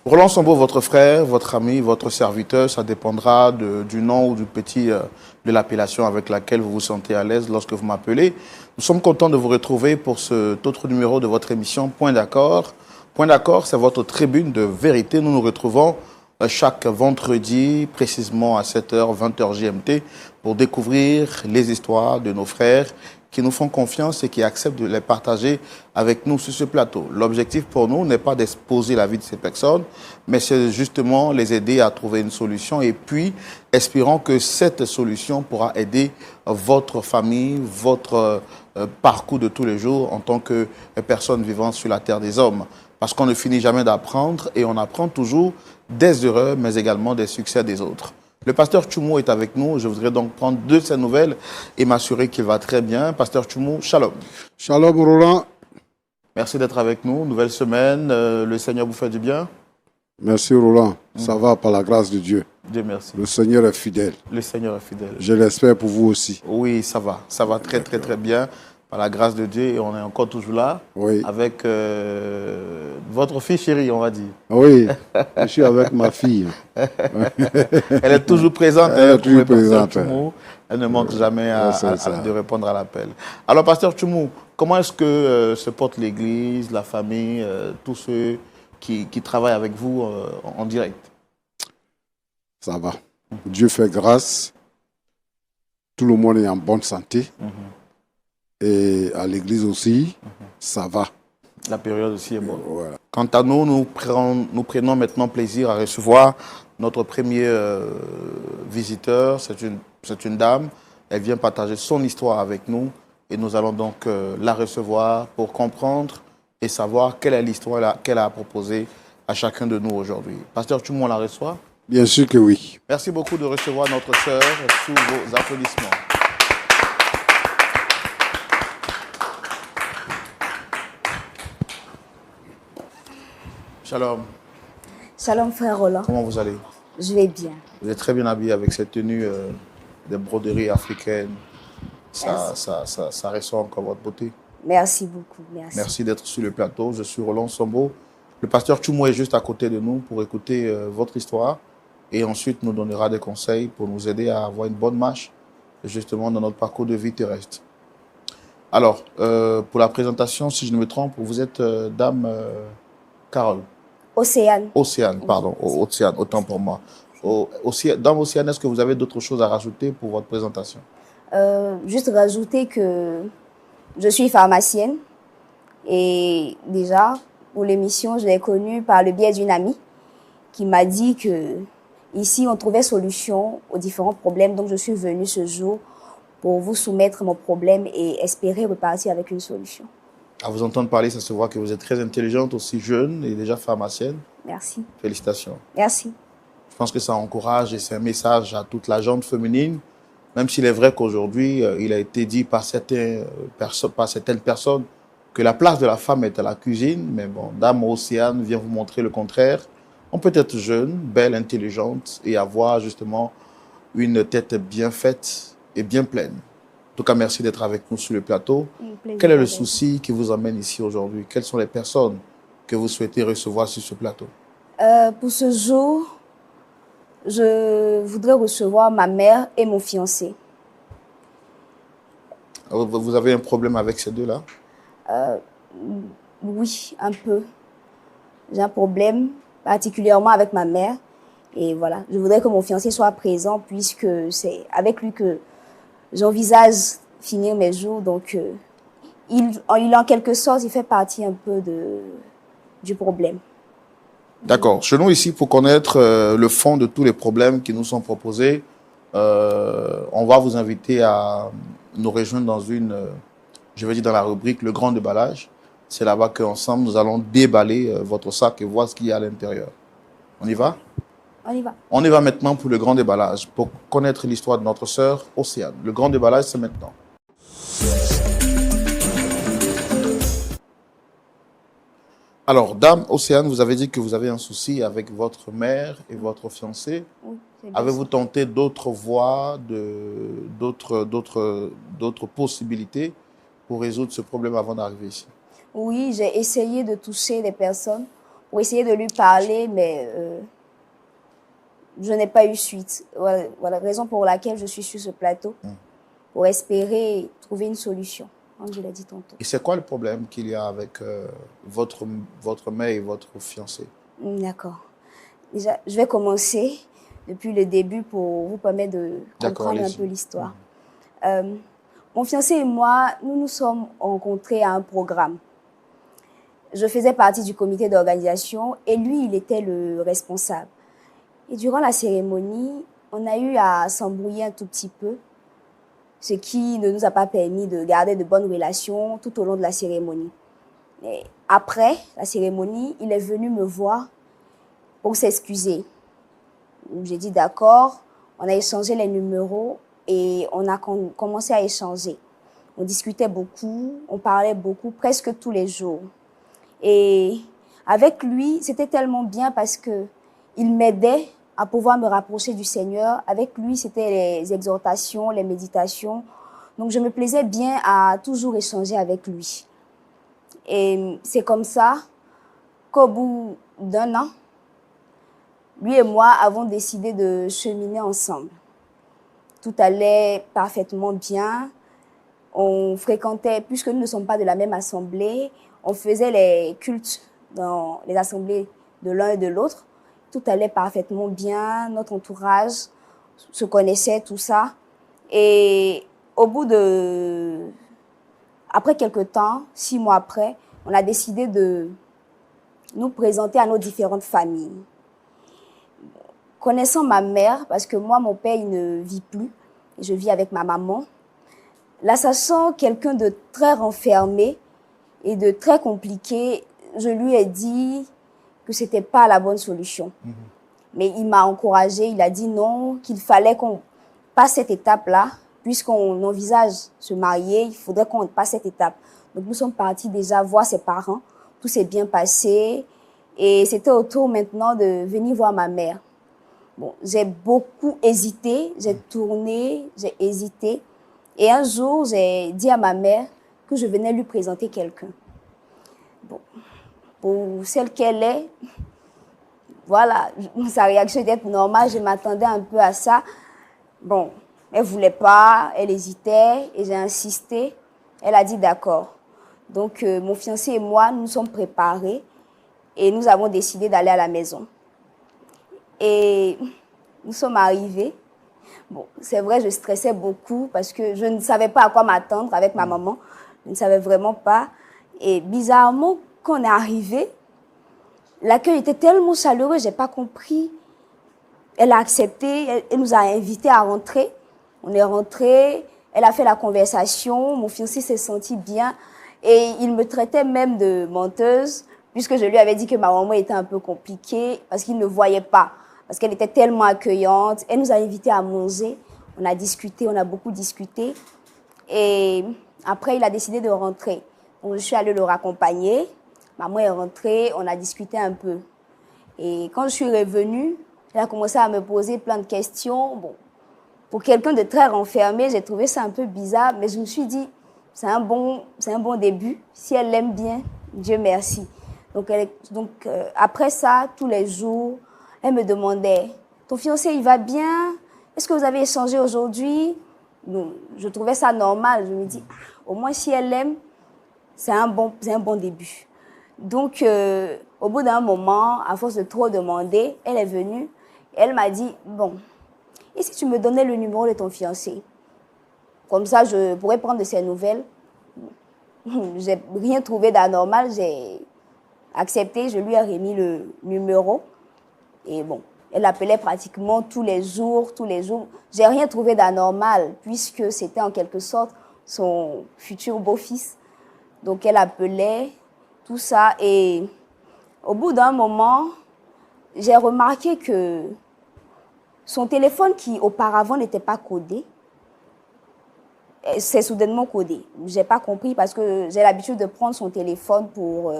Roland Sambo, votre frère, votre ami, votre serviteur, ça dépendra du nom ou du petit de l'appellation avec laquelle vous vous sentez à l'aise lorsque vous m'appelez. Nous sommes contents de vous retrouver pour cet autre numéro de votre émission Point d'accord. Point d'accord, c'est votre tribune de vérité. Nous nous retrouvons chaque vendredi, précisément à 7h, 20h GMT, pour découvrir les histoires de nos frères qui nous font confiance et qui acceptent de les partager avec nous sur ce plateau. L'objectif pour nous n'est pas d'exposer la vie de ces personnes, mais c'est justement les aider à trouver une solution et puis espérons que cette solution pourra aider votre famille, votre parcours de tous les jours en tant que personne vivant sur la terre des hommes. Parce qu'on ne finit jamais d'apprendre et on apprend toujours des erreurs, mais également des succès des autres. Le pasteur Tchoumou est avec nous. Je voudrais donc prendre de ses nouvelles et m'assurer qu'il va très bien. Pasteur Tchoumou, shalom. Shalom Roland. Merci d'être avec nous. Nouvelle semaine. Le Seigneur vous fait du bien. Merci Roland. Ça va par la grâce de Dieu. Dieu merci. Le Seigneur est fidèle. Le Seigneur est fidèle. Je l'espère pour vous aussi. Oui, ça va. Ça va très, très, très bien. Par la grâce de Dieu, et on est encore toujours là. Oui. Avec votre fille chérie, on va dire. Oui, je suis avec ma fille. Elle est toujours présente. Elle est toujours présente. Elle ne manque jamais de répondre à l'appel. Alors, pasteur Tchoumou, comment est-ce que se porte l'Église, la famille, tous ceux qui travaillent avec vous en direct? Ça va. Dieu fait grâce. Tout le monde est en bonne santé. Et à l'église aussi, ça va. La période aussi est bonne. Voilà. Quant à nous, nous prenons maintenant plaisir à recevoir notre premier visiteur. C'est une dame. Elle vient partager son histoire avec nous. Et nous allons donc la recevoir pour comprendre et savoir quelle est l'histoire qu'elle a proposée à chacun de nous aujourd'hui. Pasteur Tchoumou, on la reçoit? Bien sûr que oui. Merci beaucoup de recevoir notre sœur sous vos applaudissements. Shalom. Shalom frère Roland. Comment vous allez? Je vais bien. Vous êtes très bien habillé avec cette tenue de broderie africaine. Ça ressort encore votre beauté. Merci beaucoup. Merci. Merci d'être sur le plateau. Je suis Roland Sambo. Le pasteur Tchoumou est juste à côté de nous pour écouter votre histoire et ensuite nous donnera des conseils pour nous aider à avoir une bonne marche justement dans notre parcours de vie terrestre. Alors, pour la présentation, si je ne me trompe, vous êtes dame Carole. Océane. Océane, pardon. Océane, autant pour moi. Dans Océane, est-ce que vous avez d'autres choses à rajouter pour votre présentation? Juste rajouter que je suis pharmacienne et déjà, pour l'émission, je l'ai connue par le biais d'une amie qui m'a dit que ici, on trouvait solution aux différents problèmes. Donc, je suis venue ce jour pour vous soumettre mon problème et espérer repartir avec une solution. À vous entendre parler, ça se voit que vous êtes très intelligente, aussi jeune et déjà pharmacienne. Merci. Félicitations. Merci. Je pense que ça encourage et c'est un message à toute la gente féminine, même s'il est vrai qu'aujourd'hui, il a été dit par certaines personnes que la place de la femme est à la cuisine. Mais bon, Dame Océane vient vous montrer le contraire. On peut être jeune, belle, intelligente et avoir justement une tête bien faite et bien pleine. En tout cas, merci d'être avec nous sur le plateau. Quel est le souci qui vous amène ici aujourd'hui? Quelles sont les personnes que vous souhaitez recevoir sur ce plateau? Pour ce jour, je voudrais recevoir ma mère et mon fiancé. Vous avez un problème avec ces deux-là? Oui, un peu. J'ai un problème, particulièrement avec ma mère. Et voilà, je voudrais que mon fiancé soit présent puisque c'est avec lui que j'envisage finir mes jours, donc il en quelque sorte, il fait partie un peu du problème. D'accord. Chez nous ici, pour connaître le fond de tous les problèmes qui nous sont proposés, on va vous inviter à nous rejoindre dans dans la rubrique Le Grand Déballage. C'est là-bas qu'ensemble, nous allons déballer votre sac et voir ce qu'il y a à l'intérieur. On y va? On y va. On y va maintenant pour le grand déballage, pour connaître l'histoire de notre sœur Océane. Le grand déballage, c'est maintenant. Alors, Dame Océane, vous avez dit que vous avez un souci avec votre mère et votre fiancé. Oui, avez-vous tenté d'autres voies, d'autres possibilités pour résoudre ce problème avant d'arriver ici? Oui, j'ai essayé de toucher des personnes pour essayer de lui parler, mais je n'ai pas eu suite. Voilà la raison pour laquelle je suis sur ce plateau, pour espérer trouver une solution, comme je l'ai dit tantôt. Et c'est quoi le problème qu'il y a avec votre mère et votre fiancé? D'accord. Déjà, je vais commencer depuis le début pour vous permettre de comprendre un peu l'histoire. Mon fiancé et moi, nous nous sommes rencontrés à un programme. Je faisais partie du comité d'organisation et lui, il était le responsable. Et durant la cérémonie, on a eu à s'embrouiller un tout petit peu, ce qui ne nous a pas permis de garder de bonnes relations tout au long de la cérémonie. Et après la cérémonie, il est venu me voir pour s'excuser. J'ai dit d'accord, on a échangé les numéros et on a commencé à échanger. On discutait beaucoup, on parlait beaucoup, presque tous les jours. Et avec lui, c'était tellement bien parce que il m'aidait à pouvoir me rapprocher du Seigneur. Avec lui, c'était les exhortations, les méditations. Donc, je me plaisais bien à toujours échanger avec lui. Et c'est comme ça qu'au bout d'un an, lui et moi avons décidé de cheminer ensemble. Tout allait parfaitement bien. On fréquentait, puisque nous ne sommes pas de la même assemblée, on faisait les cultes dans les assemblées de l'un et de l'autre. Tout allait parfaitement bien, notre entourage se connaissait, tout ça. Et après quelques temps, 6 mois après, on a décidé de nous présenter à nos différentes familles. Connaissant ma mère, parce que moi, mon père, il ne vit plus, je vis avec ma maman. Là, sachant quelqu'un de très renfermé et de très compliqué, je lui ai dit que c'était pas la bonne solution. Mais il m'a encouragée, il a dit non, qu'il fallait qu'on passe cette étape-là, puisqu'on envisage se marier, il faudrait qu'on passe cette étape. Donc nous sommes partis déjà voir ses parents, tout s'est bien passé, et c'était au tour maintenant de venir voir ma mère. Bon, j'ai beaucoup hésité, j'ai tourné, j'ai hésité. Et un jour, j'ai dit à ma mère que je venais lui présenter quelqu'un. Bon, pour celle qu'elle est, voilà, sa réaction était normale, je m'attendais un peu à ça. Bon, elle ne voulait pas, elle hésitait et j'ai insisté. Elle a dit d'accord. Donc, mon fiancé et moi, nous sommes préparés et nous avons décidé d'aller à la maison. Et nous sommes arrivés. Bon, c'est vrai, je stressais beaucoup parce que je ne savais pas à quoi m'attendre avec ma maman. Je ne savais vraiment pas. Et bizarrement, quand on est arrivé, l'accueil était tellement chaleureux, je n'ai pas compris. Elle a accepté, elle nous a invités à rentrer. On est rentrés, elle a fait la conversation, mon fiancé s'est senti bien. Et il me traitait même de menteuse, puisque je lui avais dit que ma maman était un peu compliquée, parce qu'il ne voyait pas. Parce qu'elle était tellement accueillante. Elle nous a invités à manger. On a discuté, on a beaucoup discuté. Et après, il a décidé de rentrer. Donc, je suis allée le raccompagner. Maman est rentrée, on a discuté un peu. Et quand je suis revenue, elle a commencé à me poser plein de questions. Bon, pour quelqu'un de très renfermé, j'ai trouvé ça un peu bizarre, mais je me suis dit, c'est un bon début. Si elle l'aime bien, Dieu merci. Donc, après ça, tous les jours, elle me demandait, ton fiancé, il va bien? Est-ce que vous avez échangé aujourd'hui? Je trouvais ça normal. Je me dis, au moins si elle l'aime, c'est un bon début. Donc, au bout d'un moment, à force de trop demander, elle est venue et elle m'a dit, bon, et si tu me donnais le numéro de ton fiancé? Comme ça, je pourrais prendre de ses nouvelles. J'ai rien trouvé d'anormal, j'ai accepté, je lui ai remis le numéro. Et bon, elle appelait pratiquement tous les jours. J'ai rien trouvé d'anormal, puisque c'était en quelque sorte son futur beau-fils. Donc, elle appelait, tout ça. Et au bout d'un moment, j'ai remarqué que son téléphone, qui auparavant n'était pas codé, c'est soudainement codé. Je n'ai pas compris parce que j'ai l'habitude de prendre son téléphone pour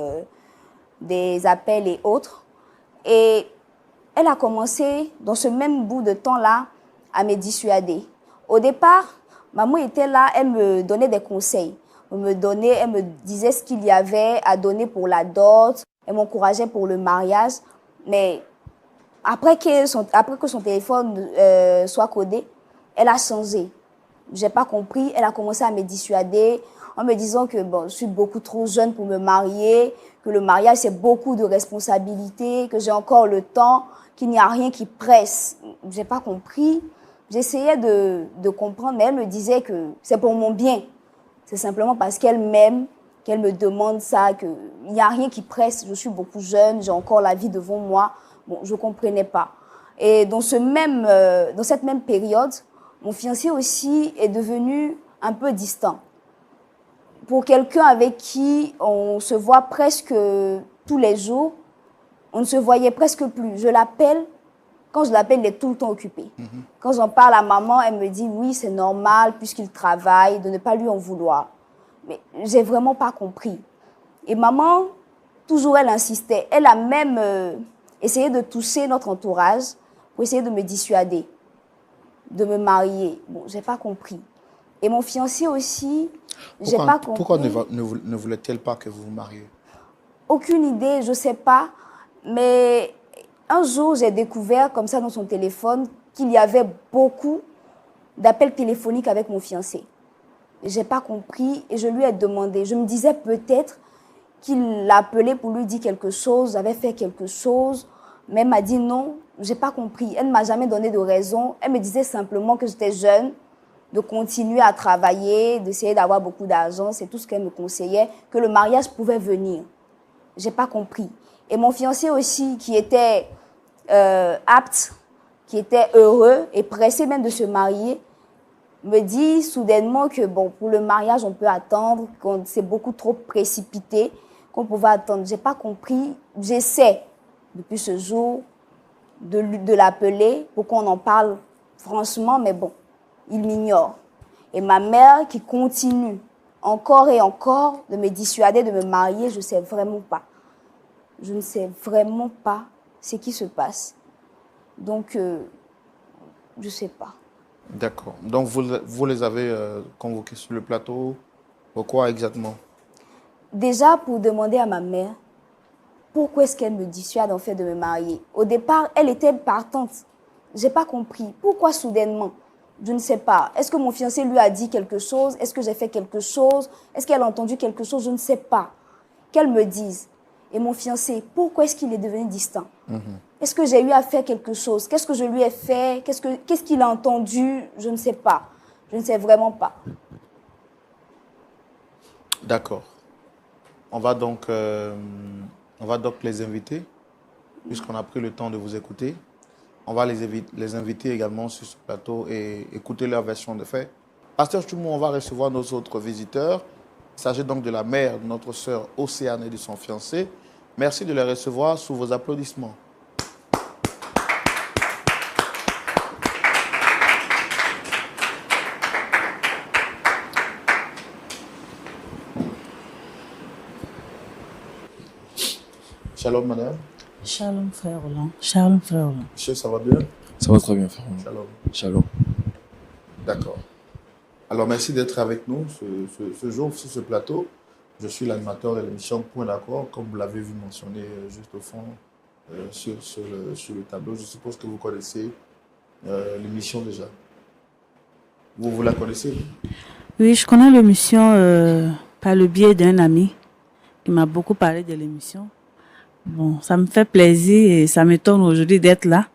des appels et autres. Et elle a commencé, dans ce même bout de temps-là, à me dissuader. Au départ, maman était là, elle me donnait des conseils. Elle me disait ce qu'il y avait à donner pour la dot. Elle m'encourageait pour le mariage. Mais après que son téléphone soit codé, elle a changé. J'ai pas compris. Elle a commencé à me dissuader en me disant que bon, je suis beaucoup trop jeune pour me marier, que le mariage c'est beaucoup de responsabilités, que j'ai encore le temps, qu'il n'y a rien qui presse. J'ai pas compris. J'essayais de comprendre, mais elle me disait que c'est pour mon bien. C'est simplement parce qu'elle m'aime, qu'elle me demande ça, qu'il n'y a rien qui presse. Je suis beaucoup jeune, j'ai encore la vie devant moi. Bon, je ne comprenais pas. Et dans cette même période, mon fiancé aussi est devenu un peu distant. Pour quelqu'un avec qui on se voit presque tous les jours, on ne se voyait presque plus. Je l'appelle, quand je l'appelle, il est tout le temps occupé. Quand j'en parle à maman, elle me dit oui, c'est normal puisqu'il travaille, de ne pas lui en vouloir. Mais j'ai vraiment pas compris. Et maman, toujours elle insistait. Elle a même essayé de toucher notre entourage pour essayer de me dissuader, de me marier. Bon, j'ai pas compris. Et mon fiancé aussi, j'ai pas compris. Pourquoi ne voulait-elle pas que vous vous mariez? Aucune idée, je sais pas. Mais un jour, j'ai découvert comme ça dans son téléphone qu'il y avait beaucoup d'appels téléphoniques avec mon fiancé. J'ai pas compris et je lui ai demandé. Je me disais peut-être qu'il l'appelait pour lui dire quelque chose, avait fait quelque chose, mais elle m'a dit non, j'ai pas compris. Elle ne m'a jamais donné de raison. Elle me disait simplement que j'étais jeune, de continuer à travailler, d'essayer d'avoir beaucoup d'argent, c'est tout ce qu'elle me conseillait, que le mariage pouvait venir. J'ai pas compris. Et mon fiancé aussi, qui était apte, qui était heureux et pressé même de se marier, me dit soudainement que bon, pour le mariage, on peut attendre, qu'on c'est beaucoup trop précipité, qu'on pouvait attendre. J'ai pas compris. J'essaie, depuis ce jour, de l'appeler pour qu'on en parle franchement, mais bon, il m'ignore. Et ma mère qui continue encore et encore de me dissuader de me marier, je ne sais vraiment pas. Je ne sais vraiment pas ce qui se passe. Donc, je ne sais pas. D'accord. Donc, vous les avez convoqués sur le plateau. Pourquoi exactement? Déjà, pour demander à ma mère, pourquoi est-ce qu'elle me dissuade en fait de me marier? Au départ, elle était partante. Je n'ai pas compris. Pourquoi soudainement? Je ne sais pas. Est-ce que mon fiancé lui a dit quelque chose? Est-ce que j'ai fait quelque chose? Est-ce qu'elle a entendu quelque chose? Je ne sais pas. Qu'elle me dise. Et mon fiancé, pourquoi est-ce qu'il est devenu distant? Est-ce que j'ai eu à faire quelque chose? Qu'est-ce que je lui ai fait? Qu'est-ce qu'il a entendu? Je ne sais pas. Je ne sais vraiment pas. D'accord. On va donc les inviter, puisqu'on a pris le temps de vous écouter. On va les inviter également sur ce plateau et écouter leur version de fait. Pasteur Choumou, on va recevoir nos autres visiteurs. Il s'agit donc de la mère de notre sœur Océane et de son fiancé. Merci de les recevoir sous vos applaudissements. Shalom, madame. Shalom, frère Roland. Shalom, frère Roland. Monsieur, ça va bien? Ça va très bien, frère. Shalom. Shalom. D'accord. Alors, merci d'être avec nous ce jour sur ce plateau. Je suis l'animateur de l'émission Point d'accord, comme vous l'avez vu mentionner juste au fond sur le tableau. Je suppose que vous connaissez l'émission déjà. Vous la connaissez? Oui, je connais l'émission par le biais d'un ami qui m'a beaucoup parlé de l'émission. Bon, ça me fait plaisir et ça m'étonne aujourd'hui d'être là.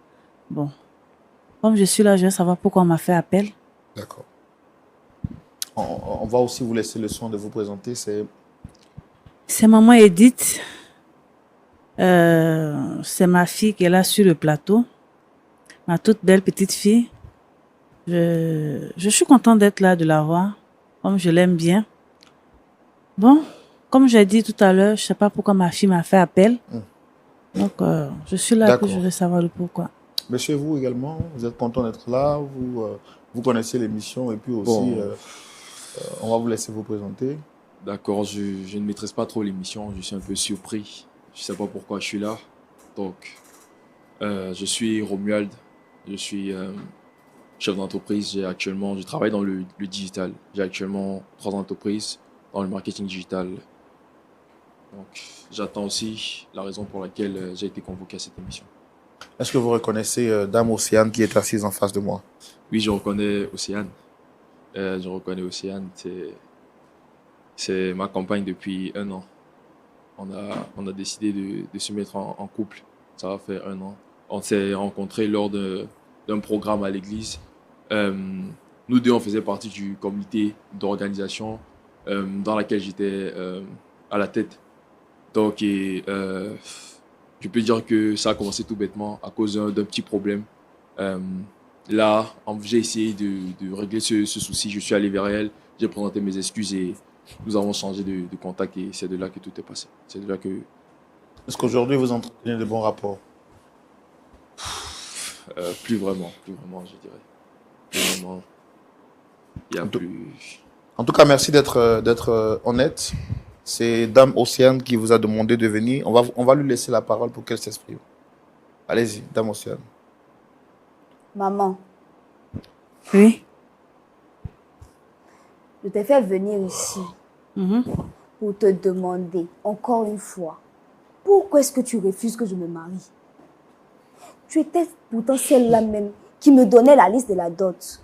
Bon, comme je suis là, je veux savoir pourquoi on m'a fait appel. D'accord. On va aussi vous laisser le soin de vous présenter. C'est maman Edith. C'est ma fille qui est là sur le plateau. Ma toute belle petite fille. Je suis contente d'être là, de la voir. Comme je l'aime bien. Bon, comme j'ai dit tout à l'heure, je ne sais pas pourquoi ma fille m'a fait appel. Donc, je suis là que je veux savoir le pourquoi. Monsieur, vous également, vous êtes content d'être là. Vous connaissez l'émission et puis aussi, on va vous laisser vous présenter. D'accord, je ne maîtrise pas trop l'émission. Je suis un peu surpris. Je ne sais pas pourquoi je suis là. Donc, je suis Romuald. Je suis chef d'entreprise. Je travaille dans le digital. J'ai actuellement 3 entreprises dans le marketing digital. Donc, j'attends aussi la raison pour laquelle j'ai été convoqué à cette émission. Est-ce que vous reconnaissez Dame Océane qui est assise en face de moi? Oui, je reconnais Océane. Je reconnais Océane. C'est ma compagne depuis 1 an. On a décidé de se mettre en couple. Ça va faire 1 an. On s'est rencontrés lors d'un programme à l'église. Nous deux, on faisait partie du comité d'organisation dans laquelle j'étais à la tête. Donc, je peux dire que ça a commencé tout bêtement à cause d'un petit problème. Là, j'ai essayé de régler ce souci. Je suis allé vers elle, j'ai présenté mes excuses et nous avons changé de contact et c'est de là que tout est passé. C'est de là que... Est-ce qu'aujourd'hui vous entretenez de bons rapports? plus vraiment, je dirais. Plus vraiment, il y a plus... En tout cas, merci d'être honnête. C'est Dame Océane qui vous a demandé de venir. On va lui laisser la parole pour qu'elle s'exprime. Allez-y, Dame Océane. Maman, Oui. je t'ai fait venir ici Mhm. pour te demander, encore une fois, pourquoi est-ce que tu refuses que je me marie? Tu étais pourtant celle-là même qui me donnait la liste de la dot.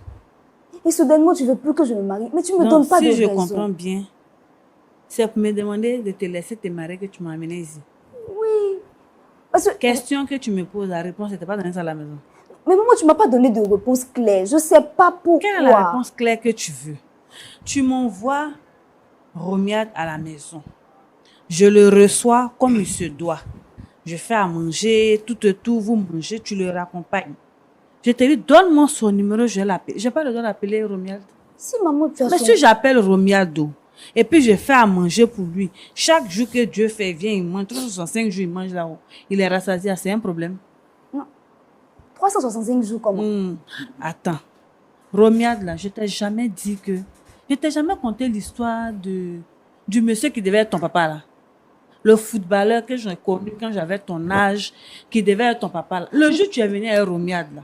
Et soudainement, tu ne veux plus que je me marie. Mais tu ne me donnes pas de Si je raison. comprends bien, c'est pour me demander de te laisser te marier que tu m'as amené ici. Oui. Parce que... Question que tu me poses, la réponse n'était pas donnée ça à la maison. Mais maman, tu ne m'as pas donné de réponse claire. Je ne sais pas pourquoi. Quelle est la réponse claire que tu veux? Tu m'envoies Romiade à la maison. Je le reçois comme il se doit. Je fais à manger, tout, vous mangez, tu le raccompagnes. Je te dis, donne-moi son numéro, je vais l'appeler. Je n'ai pas le droit d'appeler Romiade. Si maman, tu as Mais son... si j'appelle Romiado, et puis je fais à manger pour lui, chaque jour que Dieu fait, il vient, il mange, 365 jours, il mange là-haut. Il est rassasié, c'est un problème. 365 jours comment? Attends. Romiade, là, je t'ai jamais dit que... Je t'ai jamais conté l'histoire du monsieur qui devait être ton papa, là. Le footballeur que j'ai connu quand j'avais ton âge, qui devait être ton papa, là. Le jour où tu es venu à Romiade, là,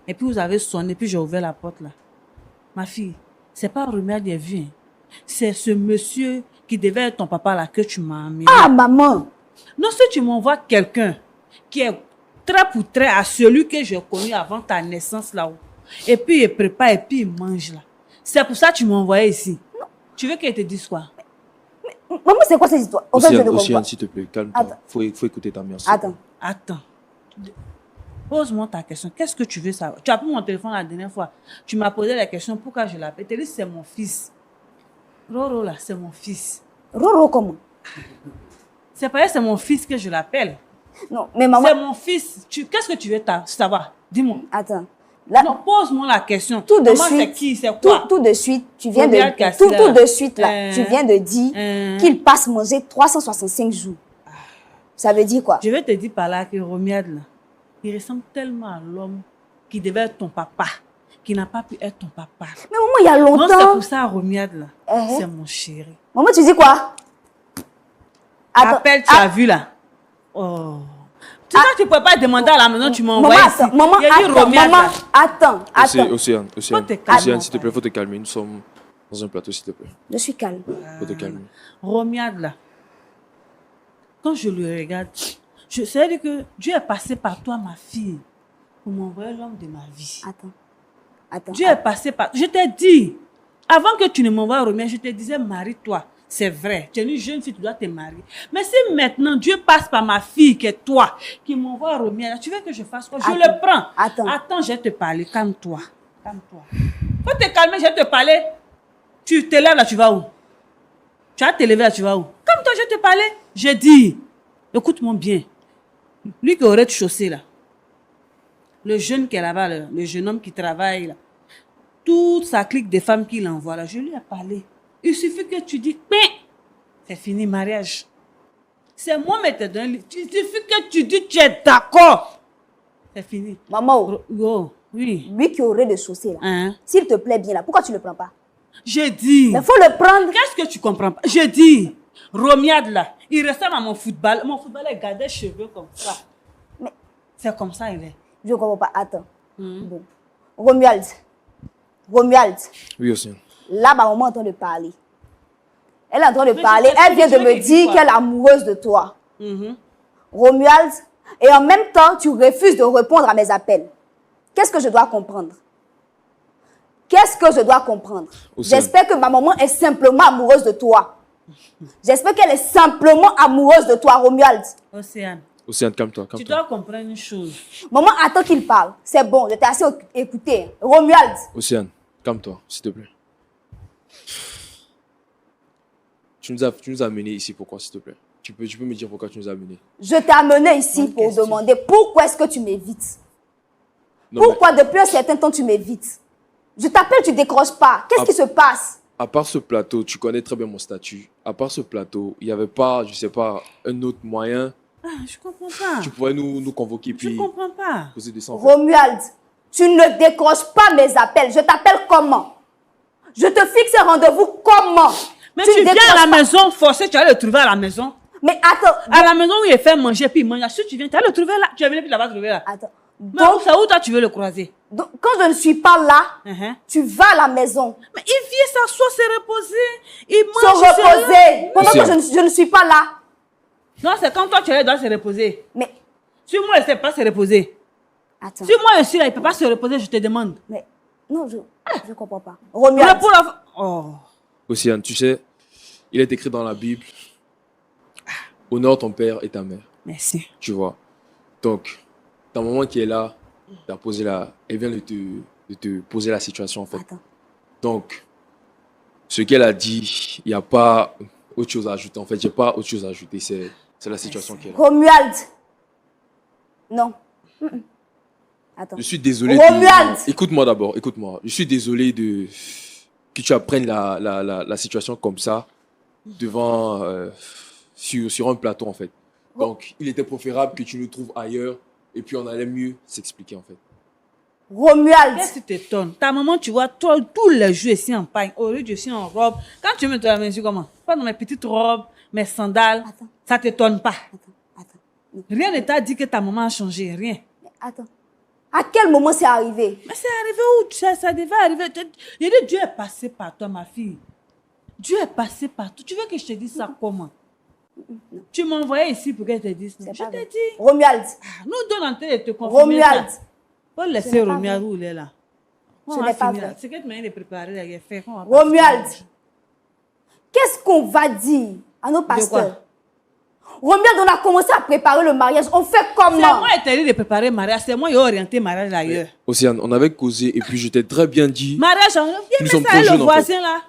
et puis vous avez sonné, puis j'ai ouvert la porte, là. Ma fille, c'est pas Romiade qui est vu, hein. C'est ce monsieur qui devait être ton papa, là, que tu m'as amené. Ah, maman! Non, si tu m'envoies quelqu'un qui est trait pour trait à celui que j'ai connu avant ta naissance là-haut, et puis il prépare et puis il mange là. C'est pour ça que tu m'as envoyé ici. Non. Tu veux qu'elle te dise quoi? Maman, c'est quoi cette histoire? En fait, je ne Océane, comprends s'il te plaît, calme-toi. Attends. Faut écouter ta mère. Attends. Pose-moi ta question. Qu'est-ce que tu veux savoir? Tu as pris mon téléphone la dernière fois. Tu m'as posé la question pourquoi je l'appelle. Tu as dit c'est mon fils. Roro là, c'est mon fils. Roro comment? C'est pas c'est mon fils que je l'appelle. Non, mais maman... C'est mon fils. Qu'est-ce que tu veux savoir? Dis-moi. Attends. Là, Non, pose-moi la question. tout de Maman, suite, c'est qui? C'est quoi? tout de suite, tu viens Romiade de Castilla. tout de suite là, tu viens de dire qu'il passe manger 365 jours. Ça veut dire quoi? Je vais te dire par là que Romiade, là, il ressemble tellement à l'homme qui devait être ton papa, qui n'a pas pu être ton papa. Mais maman, il y a Non, c'est longtemps. pour ça, Romiade, là, c'est mon chéri. Maman, tu dis quoi? Appelle, tu as vu là? Oh. Tu sais, tu ne peux pas demander à la maison, tu m'as envoyé ici. Maman, Il y a dit Romiade, là. attends. Océane, Faut te calmer, Océane, s'il te plaît, faut te calmer. Nous sommes dans un plateau, s'il te plaît. Je suis calme. Faut te calmer. Romiade, là, quand je le regarde, je sais que Dieu est passé par toi, ma fille, pour m'envoyer l'homme de ma vie. Attends. Dieu est passé par... Je t'ai dit, avant que tu ne m'envoies Romiade, je te disais, marie-toi. C'est vrai, tu es une jeune fille, tu dois te marier. Mais si maintenant Dieu passe par ma fille, qui est toi, qui m'envoie Romiade, tu veux que je fasse quoi? Je le prends. Attends, je vais te parler. Calme-toi. Faut te calmer, je vais te parler. Tu te lèves là, tu vas où? Tu vas te lever là, tu vas où? Comme toi, je vais te parler. Je dis, écoute-moi bien. Lui qui aurait de chaussée là, le jeune qui est là-bas, le jeune homme qui travaille là, toute sa clique de femmes qu'il envoie là, je lui ai parlé. Il suffit que tu dis, c'est fini, mariage. C'est moi qui te donne. Il suffit que tu dis, tu es d'accord. C'est fini. Maman, oui. Lui qui aurait des chaussées là, s'il te plaît bien là, pourquoi tu ne le prends pas? Je dis. Mais il faut le prendre. Qu'est-ce que tu comprends pas? Je dis, Romiade là, il ressemble à mon football. Mon football a des cheveux comme ça. Mais c'est comme ça, il est. Je ne comprends pas. Attends. Bon. Romuald. Oui, Océane. Là, ma maman entend de parler. Elle est en train de Mais parler. je t'ai Elle vient de expliqué me dire quoi. qu'elle est amoureuse de toi. Mhm. Romuald, et en même temps, tu refuses de répondre à mes appels. Qu'est-ce que je dois comprendre? Qu'est-ce que je dois comprendre? Océane. J'espère que ma maman est simplement amoureuse de toi. J'espère qu'elle est simplement amoureuse de toi, Romuald. Océane, Océane, calme-toi, tu calme-toi. dois comprendre une chose. Maman attend qu'il parle. C'est bon, je t'ai assez écouté. Romuald, Océane, calme-toi, s'il te plaît. Tu nous as amenés ici, pourquoi, s'il te plaît? Tu peux me dire pourquoi tu nous as amenés? je t'ai amené ici Bonne pour question. demander pourquoi est-ce que tu m'évites? Non, Pourquoi depuis un certain temps tu m'évites? Je t'appelle, tu décroches pas. Qu'est-ce qui se passe? mais à part ce plateau, tu connais très bien mon statut. À part ce plateau, il n'y avait pas, je sais pas, un autre moyen. Ah, je comprends pas. Tu pourrais nous convoquer Je puis comprends pas. poser des sans fait. Romuald, tu ne décroches pas mes appels. Je t'appelle comment? Je te fixe un rendez-vous comment? Mais Tu tu ne viens décroches à la pas. maison, forcé, tu vas le trouver à la maison. Mais attends, À la maison où il fait manger, puis il mange. Si tu viens, tu vas le trouver là. Tu vas venir, puis tu vas le trouver là. attends. Mais où ça, où toi tu veux le croiser? Donc, quand je ne suis pas là, Uh-huh. tu vas à la maison Mais il vient s'asseoir, se reposer. Il se mange. il se reposer lève. pendant que Océane. je ne suis pas là. Non, c'est quand toi tu es là, il doit se reposer. Mais Si moi, il ne sait pas se reposer. attends, Si moi, je suis là, il ne peut pas se reposer, je te demande. mais non, je comprends pas. Romuald, Pour la... Oh. Océane, tu sais, il est écrit dans la Bible, honore ton père et ta mère, Merci. tu vois. Donc, ta maman qui est là, elle vient de te poser la situation en fait. attends. Donc, ce qu'elle a dit, il n'y a pas autre chose à ajouter. En fait, j'ai pas autre chose à ajouter. C'est la situation qui est là. Romuald, non. Attends. Je suis désolé. Romuald! Écoute-moi d'abord, écoute-moi. Je suis désolé que tu apprennes la situation comme ça devant sur un plateau en fait. Donc, il était préférable que tu nous trouves ailleurs et puis on allait mieux s'expliquer en fait. Romuald, Qu'est-ce qui t'étonne? Ta maman, tu vois, toi, tous les jours ici en pagne. Au lieu, je suis en robe. Quand tu me la maison, comment? Pas dans mes petites robes, mes sandales. Attends. Ça t'étonne pas. attends. Rien ne t'a dit que ta maman a changé. Rien. Mais attends. À quel moment c'est arrivé? Mais c'est arrivé où? Ça devait arriver. Je dis, Dieu est passé par toi, ma fille. Dieu est passé par toi. Tu veux que je te dise ça comment? Tu m'as envoyé ici pour que je te dise. C'est Je pas t'ai vrai. dit. Romuald, Nous deux en train de te confirmer. Romuald, ça. Faut laisser n'est pas Romuald où il est là. Ce On va n'est pas finir là. vrai. C'est que tu m'as dit de préparer là, il est fait. On va Romuald, partir. qu'est-ce qu'on va dire à nos quoi? pasteurs? Romuald, on a commencé à préparer le mariage. On fait C'est comment? moi qui t'ai dit de préparer le mariage. C'est moi qui ai orienté le mariage ailleurs. Océane, on avait causé et puis je t'ai très bien dit. Mariage, on Nous sommes ça trop avec jeunes, le en fait. voisin là.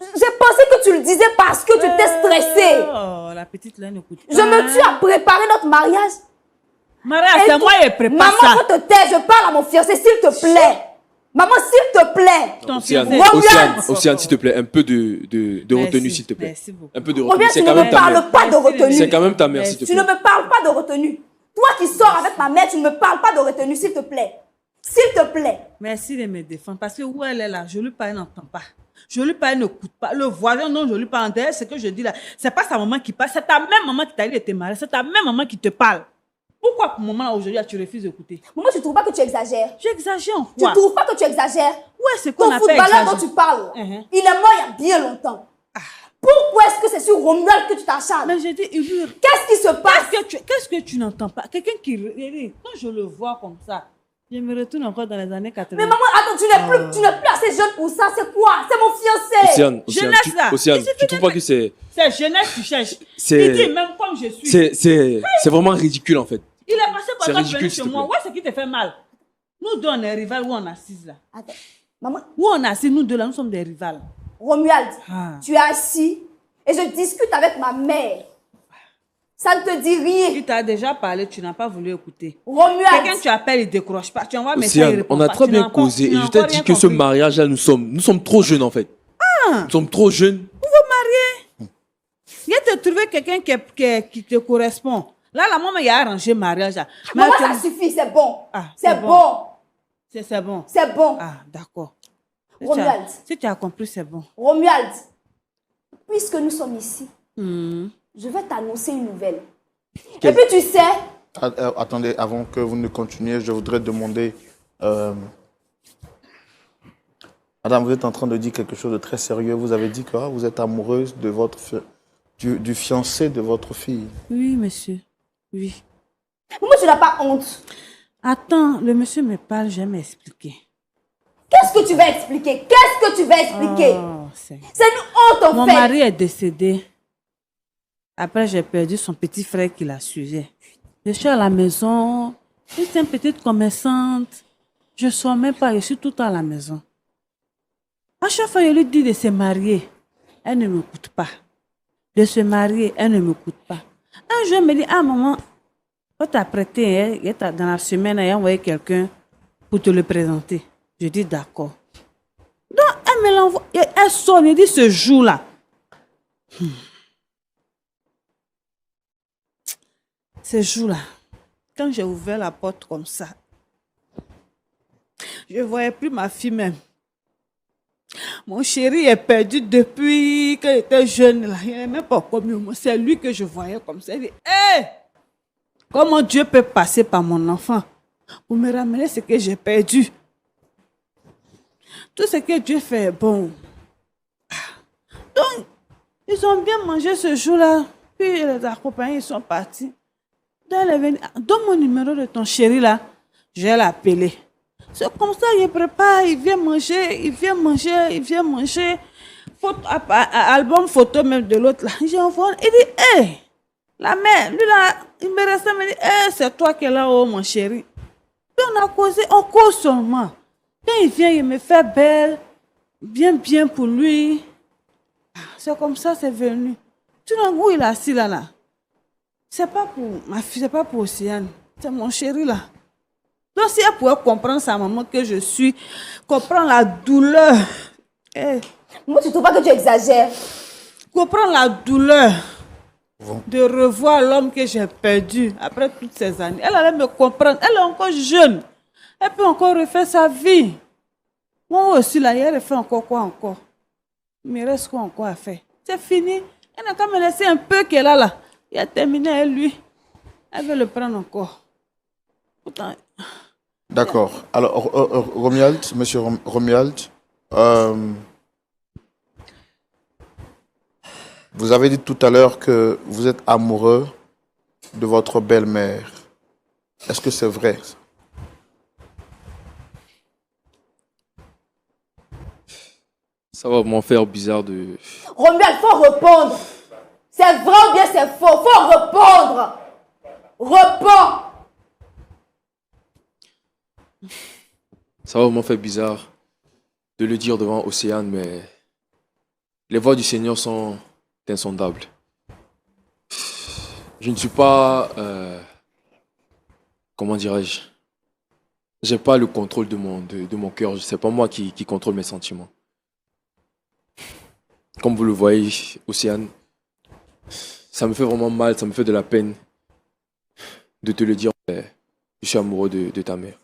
J'ai pensé que tu le disais parce que tu étais stressé. Oh, la petite là n'écoute pas. Je me tue à préparer notre mariage. Mariage, Et c'est moi qui prépare Maman, ça. faut te taire. Je parle à mon fiancé, s'il te plaît. Maman, s'il te plaît. Ton Océane, fiancé. Romuald! Océane, s'il te plaît, un peu de Merci, retenue, s'il te plaît. merci beaucoup. Un peu de Romuald, retenue. tu C'est ne quand me même ta mère. parles pas de Merci, retenue. C'est quand même ta mère, s'il te Tu ne plaît. me parles pas de retenue. Toi qui sors avec ma mère, tu ne me parles pas de retenue, s'il te plaît. S'il te plaît. Merci de me défendre. Parce que où elle est là, je lui parle, elle n'entend pas. Je lui parle, elle n'écoute pas. Le voisin, non, je lui parle. Derrière, ce que je dis là, c'est pas sa maman qui parle. C'est ta même maman qui t'a dit de te marier. C'est ta même maman qui te parle. Pourquoi pour le moment là, aujourd'hui, tu refuses d'écouter? Maman, tu ne trouves pas que tu exagères? J'exagère en Tu quoi? ne trouves pas que tu exagères? Ouais, c'est qu'on Ton appelle footballeur dont exagérer. tu parles, Mhm. il est mort il y a bien longtemps. Pourquoi est-ce que c'est sur Romuald que tu t'acharnes? Mais j'ai dit, Ibu, Qu'est-ce qui se passe? qu'est-ce que tu n'entends pas? Quelqu'un qui... Quand je le vois comme ça, je me retourne encore dans les années 80. Mais maman, attends, tu n'es plus assez jeune pour ça. C'est quoi? C'est mon fiancé. Océane, Jeunesse, là. Océane, Il suffit tu trouves pas que c'est C'est jeunesse qui cherche. C'est- Il dit même comme je suis. c'est vraiment ridicule en fait. Il est passé par C'est toi ridicule, venir s'il chez te moi. plaît. Ouais, c'est qui te fait mal. Nous deux, on est rivales où on assise là. Attends, maman, Où on assise, nous deux là, nous sommes des rivales. Romuald, Ah. tu es assis et je discute avec ma mère. Ça ne te dit rien. Il t'a déjà parlé, tu n'as pas voulu écouter. Romuald, Quelqu'un tu appelles, il décroche pas. Tu envoies un message, il Océane, répond on a pas. très Tu n'as bien encore- causé tu et n'as je t'ai encore dit rien que ce compris. mariage-là, nous sommes trop jeunes en fait. Nous sommes trop jeunes. Viens te trouver quelqu'un qui te correspond. Là, la maman, il a arrangé le mariage. Là. Mais maman, elle ça te- suffit, c'est bon. Ah, c'est c'est bon. bon. C'est bon. C'est bon. Ah, d'accord. Si Romuald. si tu as compris, c'est bon. Romuald, puisque nous sommes ici, Hmm. je vais t'annoncer une nouvelle. Quel- Et puis tu sais, Attendez, avant que vous ne continuiez, je voudrais demander Madame, vous êtes en train de dire quelque chose de très sérieux. Vous avez dit que vous êtes amoureuse de du fiancé de votre fille. Oui, monsieur. Oui. Maman, tu n'as pas honte. Attends, le monsieur me parle, je vais m'expliquer. Qu'est-ce que tu vas expliquer? Qu'est-ce que tu vas expliquer? Oh, c'est C'est une honte en Mon fait. mari est décédé. Après, j'ai perdu son petit frère qui la suivait. Je suis à la maison. Je suis une petite commerçante. Je ne sors même pas, je suis tout le temps à la maison. À chaque fois, je lui dis de se marier. Elle ne m'écoute pas. De se marier, elle ne m'écoute pas. Un jour, elle me dit, ah maman, quand tu as prêté, dans la semaine, elle a envoyé quelqu'un pour te le présenter. Je dis d'accord. Donc, elle me l'envoie. Elle sonne, elle dit ce jour-là. Ce jour-là, quand j'ai ouvert la porte comme ça, je ne voyais plus ma fille même. Mon chéri est perdu depuis qu'il était jeune. Là. Il n'est même pas connu. C'est lui que je voyais comme ça. Il dit, hé! Comment Dieu peut passer par mon enfant pour me ramener ce que j'ai perdu? Tout ce que Dieu fait est bon. Donc, ils ont bien mangé ce jour-là. Puis les accompagnés, ils sont partis. Donc, elle est venue. Donne mon numéro de ton chéri là. Je vais l'appeler. C'est comme ça, il prépare, il vient manger. Album photo même de l'autre là. J'ai envoyé, il dit, hé, la mère, lui là, il me restait, il me dit, hé, c'est toi qui es là, oh mon chéri. Puis on a causé, on cause seulement. Quand il vient, il me fait belle, bien pour lui. C'est comme ça, c'est venu. Tu vois où il est assis là. C'est pas pour ma fille, c'est pas pour Océane. C'est mon chéri là. Donc si elle pouvait comprendre sa maman que je suis, comprendre la douleur. Moi, tu trouves pas que tu exagères? Comprendre la douleur de revoir l'homme que j'ai perdu après toutes ces années. Elle allait me comprendre. Elle est encore jeune. Elle peut encore refaire sa vie. Moi aussi, là, elle refait encore quoi encore? Il me reste quoi encore à faire? C'est fini. Elle n'a qu'à me laisser un peu qu'elle a là. Il a terminé avec lui. Elle veut le prendre encore. Pourtant... D'accord. Alors, Romuald, monsieur Romuald, vous avez dit tout à l'heure que vous êtes amoureux de votre belle-mère. Est-ce que c'est vrai? Ça va m'en faire bizarre de... Romuald, faut répondre. C'est vrai ou bien c'est faux? Faut répondre. Réponds. Ça va m'en faire bizarre de le dire devant Océane, mais les voies du Seigneur sont insondables. Je ne suis pas... comment dirais-je? J'ai pas le contrôle de mon cœur. C'est pas moi qui contrôle mes sentiments. Comme vous le voyez, Océane, ça me fait vraiment mal, ça me fait de la peine de te le dire. Je suis amoureux de ta mère.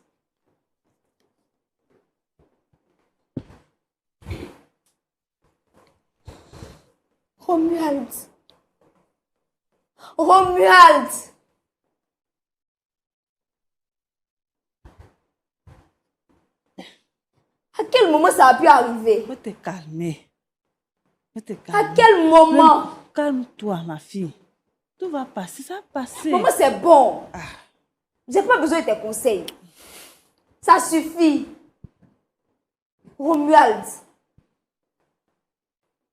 Romuald. Romuald. À quel moment ça a pu arriver? Faut te calmer. À quel moment? Calme-toi, ma fille. Tout va passer, ça va passer. Maman, c'est bon. J'ai pas besoin de tes conseils. Ça suffit. Romuald.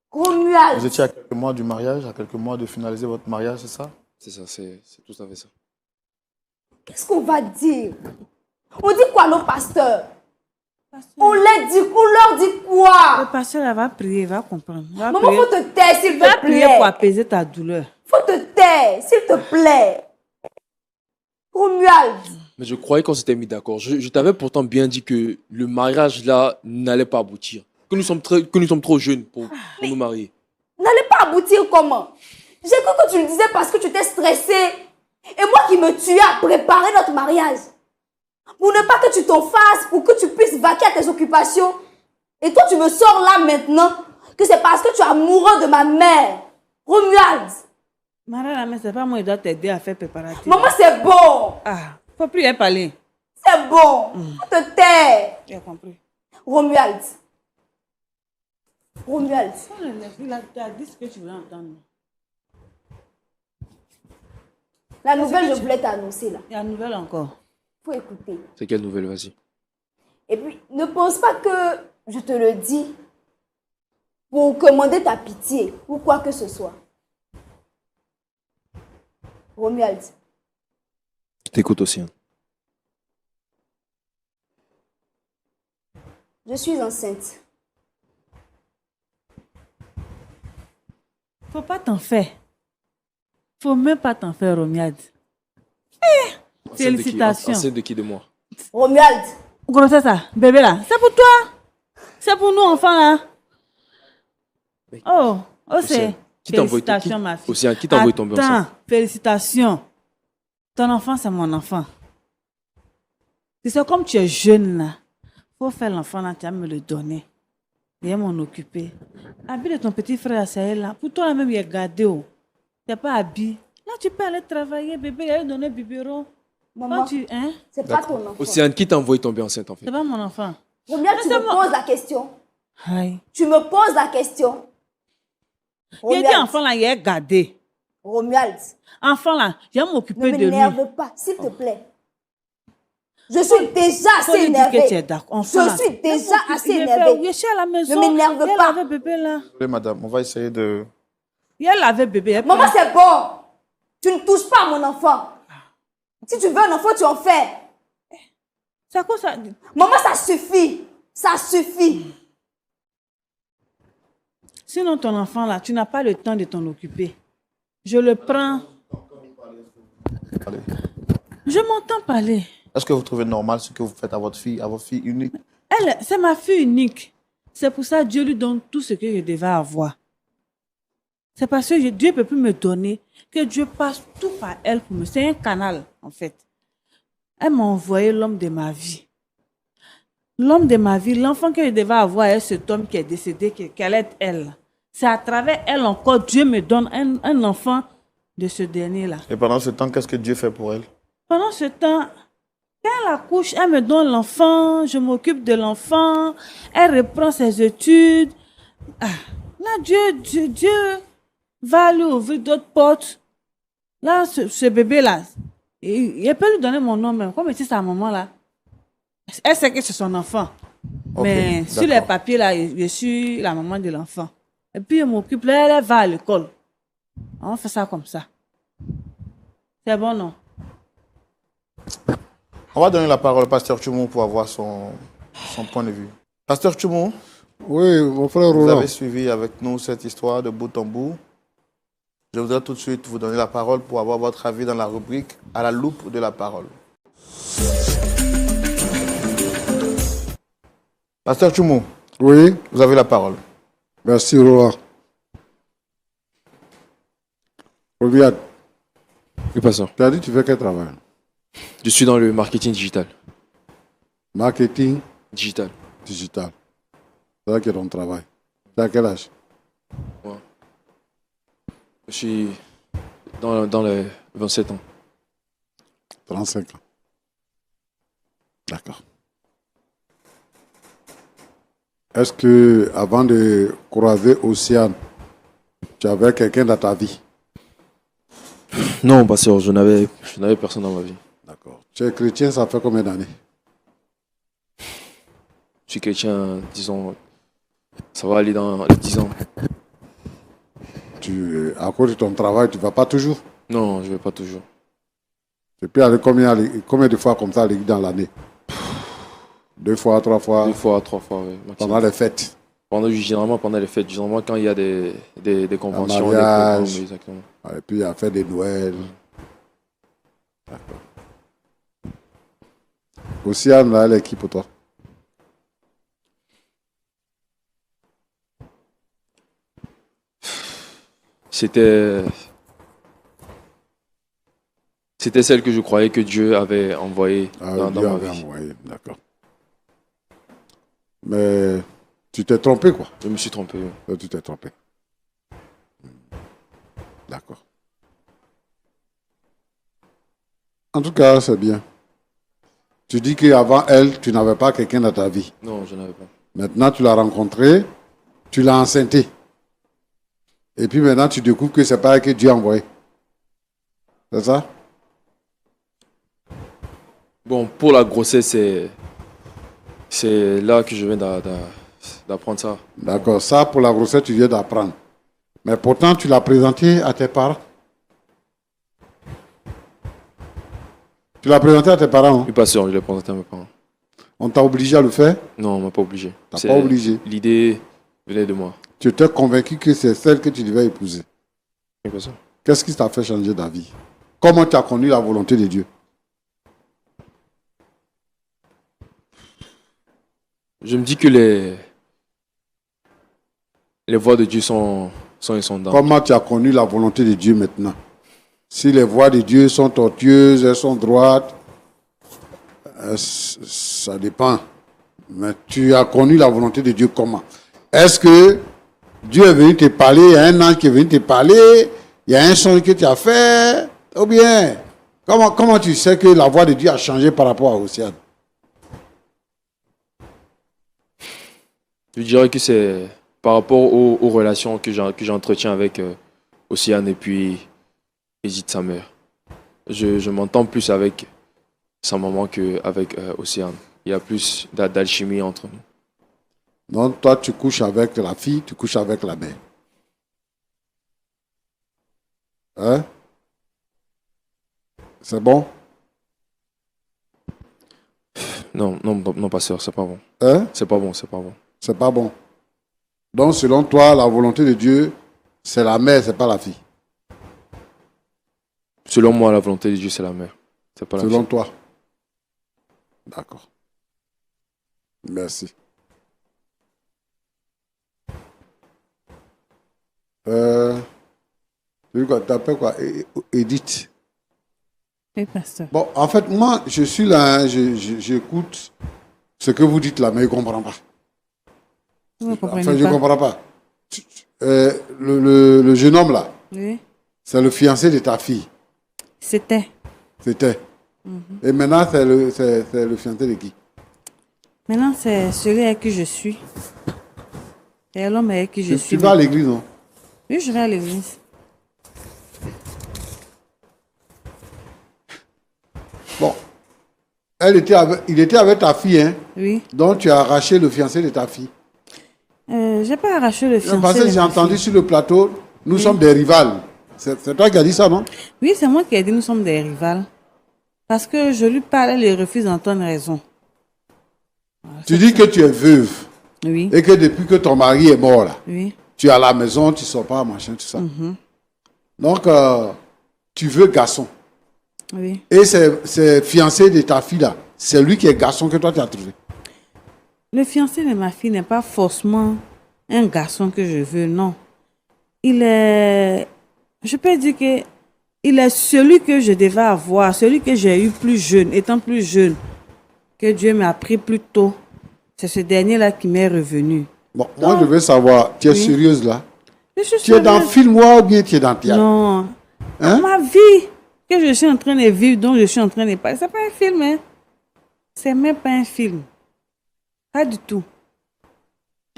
Romuald. Vous étiez à quelques mois du mariage, à quelques mois de finaliser votre mariage, c'est ça? C'est ça, c'est tout à fait ça. Qu'est-ce qu'on va dire? On dit quoi, nos pasteurs? On leur dit quoi? Le pasteur là, va prier, va comprendre. Maman, faut te taire, s'il te Va prier plaît. pour apaiser ta douleur. Faut te taire, s'il te plaît. Romuald. Mais je croyais qu'on s'était mis d'accord. Je t'avais pourtant bien dit que le mariage là n'allait pas aboutir. Que nous sommes trop jeunes pour nous marier. N'allait pas aboutir comment? J'ai cru que tu le disais parce que tu étais stressé. Et moi qui me tuais à préparer notre mariage. Pour ne pas que tu t'en fasses, pour que tu puisses vaquer à tes occupations. Et toi, tu me sors là maintenant que c'est parce que tu es amoureux de ma mère. Romuald. Marie, mais c'est pas moi qui dois t'aider à faire préparatif. Maman, c'est bon. Faut plus y parler. C'est bon. Faut te taire. J'ai compris. Romuald, Romuald, Il a dit ce que tu veux entendre. la nouvelle, je voulais t'annoncer là. Il y a une nouvelle encore. Faut écouter. C'est quelle nouvelle, vas-y. Et puis, ne pense pas que je te le dis pour commander ta pitié ou quoi que ce soit. Romuald, Je t'écoute aussi. je suis enceinte. Faut pas t'en faire. Faut même pas t'en faire, Romuald. Félicitations. Enceinte de qui de moi? Romuald, Grossesse, ça, bébé là, c'est pour toi. C'est pour nous, enfants là. Oh, c'est. Qui t'a envoyé Félicitations, ma fille. Océane, qui t'a envoyé tomber Attends, enceinte? félicitations. Ton enfant, c'est mon enfant. Tu sais, comme tu es jeune là, faut faire l'enfant là, tu vas me le donner. Viens m'en occuper. Habille de ton petit frère, c'est là. Pour toi, même, il est gardé. Tu n'es pas habillé. Là, tu peux aller travailler, bébé, il a donné biberon. maman, Hein? c'est pas ton enfant. Océane, qui t'a envoyé tomber enceinte en fait? C'est pas mon enfant. Romuald, tu me poses la question. Aïe. Tu me poses la question. Il a dit enfant là, il est gardé. Romuald, Enfant là, je vais ne m'occuper de lui. m'énerve pas, s'il te plaît. Je suis déjà Faut assez lui dire que tu es énervée. d'accord. Enfant, là. Je suis déjà assez Il est énervée. je suis à la maison. Ne m'énerve Il pas. avait bébé là. Désolé, madame, on va essayer de... Il avait bébé. elle Maman, prend- c'est bon. Tu ne touches pas à mon enfant. Si tu veux un enfant, tu en fais. C'est quoi ça? Maman, ça suffit. Ça suffit. Sinon, ton enfant là, tu n'as pas le temps de t'en occuper. Je le prends. Allez. Je m'entends parler. Est-ce que vous trouvez normal ce que vous faites à votre fille unique? Elle, c'est ma fille unique. C'est pour ça que Dieu lui donne tout ce que je devais avoir. C'est parce que Dieu ne peut plus me donner que Dieu passe tout par elle pour me. C'est un canal, en fait. Elle m'a envoyé l'homme de ma vie. L'homme de ma vie, l'enfant que je devais avoir est cet homme qui est décédé, qu'elle est elle. C'est à travers elle encore, Dieu me donne un enfant de ce dernier-là. Et pendant ce temps, qu'est-ce que Dieu fait pour elle? Pendant ce temps, quand elle accouche, elle me donne l'enfant, je m'occupe de l'enfant, elle reprend ses études. Ah, là, Dieu va lui ouvrir d'autres portes. Là, ce bébé-là, il peut lui donner mon nom même, comme si c'est sa maman là. Elle sait que c'est son enfant. Ok, Mais sur les d'accord. papiers là, je suis la maman de l'enfant. Et puis, elle m'occupe, là, elle va à l'école. On fait ça comme ça. C'est bon, non? On va donner la parole au pasteur Tchoumou pour avoir son point de vue. Pasteur Tchoumou, Oui, mon frère vous Roland. avez suivi avec nous cette histoire de bout en bout. Je voudrais tout de suite vous donner la parole pour avoir votre avis dans la rubrique « À la loupe de la parole ». Pasteur Tchoumou, Oui, vous avez la parole. merci Roland. Regarde, Oui, pasteur. tu as dit tu fais quel travail? Je suis dans le marketing digital. Marketing Digital. digital. C'est ça qui est ton travail. Tu as quel âge? Je suis dans les 27 ans. 35 ans. D'accord. Est-ce que avant de croiser Océane, tu avais quelqu'un dans ta vie? Non, pasteur, je n'avais personne dans ma vie. D'accord. Tu es chrétien, ça fait combien d'années? Je suis chrétien, disons, ça va aller dans les 10 ans. À cause de ton travail, tu ne vas pas toujours? Non, je ne vais pas toujours. Tu peux aller combien de fois comme ça à l'église dans l'année? 2 fois, 3 fois? 2 fois, 3 fois, oui, maximum. Pendant les fêtes? Généralement pendant les fêtes, généralement quand il y a des conventions, des mariage. programmes, exactement. Et puis à faire des Noëls. D'accord. Océane, là, elle est qui pour toi? C'était celle que je croyais que Dieu avait envoyée dans Dieu ma avait vie. envoyé, d'accord. Mais tu t'es trompé, quoi. Je me suis trompé. Oui. Tu t'es trompé. D'accord. En tout cas, c'est bien. Tu dis qu'avant elle, tu n'avais pas quelqu'un dans ta vie. Non, je n'avais pas. Maintenant, tu l'as rencontré Tu l'as enceinté. Et puis maintenant, tu découvres que c'est pas elle que Dieu a envoyé. C'est ça? Bon, pour la grossesse, c'est là que je viens d'apprendre ça. D'accord. Ça, pour la grossesse, tu viens d'apprendre. Mais pourtant, tu l'as présenté à tes parents. Tu l'as présenté à tes parents, hein? Oui, pas sûr, je l'ai présenté à mes parents. On t'a obligé à le faire? Non, on m'a pas obligé. T'as pas obligé. L'idée venait de moi. Tu étais convaincu que c'est celle que tu devais épouser. Oui, pas sûr. Qu'est-ce qui t'a fait changer d'avis? Comment tu as connu la volonté de Dieu? Je me dis que les voies de Dieu sont insondables. Comment tu as connu la volonté de Dieu maintenant? Si les voies de Dieu sont tortueuses, elles sont droites, ça dépend. Mais tu as connu la volonté de Dieu comment? Est-ce que Dieu est venu te parler, il y a un ange qui est venu te parler, il y a un son que tu as fait, ou bien, comment tu sais que la voix de Dieu a changé par rapport à Océane? Je dirais que c'est par rapport aux relations que j'entretiens avec Océane et puis Edith, sa mère. Je m'entends plus avec sa maman qu'avec Océane. Il y a plus d'alchimie entre nous. Donc toi, tu couches avec la fille, tu couches avec la mère. Hein? C'est bon? Non, pasteur, c'est pas bon. Hein? C'est pas bon, c'est pas bon. C'est pas bon. Donc selon toi, la volonté de Dieu, c'est la mère, c'est pas la fille. Selon moi, la volonté de Dieu, c'est la mère. C'est pas la Selon fille. toi. D'accord. Merci. Tu t'appelles quoi? Edith. Oui, pasteur. Bon, en fait, moi, je suis là, hein, j'écoute ce que vous dites là, mais je ne comprends pas. Vous ne comprenez Enfin, je ne pas. comprends pas. Le jeune homme là, Oui, c'est le fiancé de ta fille. c'était. C'était. Et maintenant, c'est le fiancé de qui? Maintenant, c'est celui avec qui je suis. C'est l'homme avec qui je Tu suis. vas à l'église, non? Oui, je vais à l'église. Bon. Il était avec ta fille, hein? Oui. Donc tu as arraché le fiancé de ta fille. J'ai pas arraché le fiancé. Parce que de j'ai ma entendu fille. sur le plateau, nous sommes des rivales. C'est toi qui as dit ça, non? Oui, c'est moi qui ai dit nous sommes des rivales. Parce que je lui parle, elle refuse d'entendre raison. Tu dis que tu es veuve Oui, et que depuis que ton mari est mort, là, oui, tu es à la maison, tu ne sors pas, machin, tout ça. Donc, tu veux garçon. oui. Et c'est fiancé de ta fille, là, c'est lui qui est garçon que toi, tu as trouvé. Le fiancé de ma fille n'est pas forcément un garçon que je veux, non. Il est, je peux dire que il est celui que je devais avoir, celui que j'ai eu plus jeune, étant plus jeune, que Dieu m'a pris plus tôt. C'est ce dernier-là qui m'est revenu. Bon, moi, je veux savoir, tu es Oui. sérieuse, là? Je suis Tu es dans sérieuse. film ou bien tu es dans théâtre? Non. Hein? Ma vie que je suis en train de vivre, dont je suis en train de parler, c'est pas un film, hein. C'est même pas un film. Pas du tout.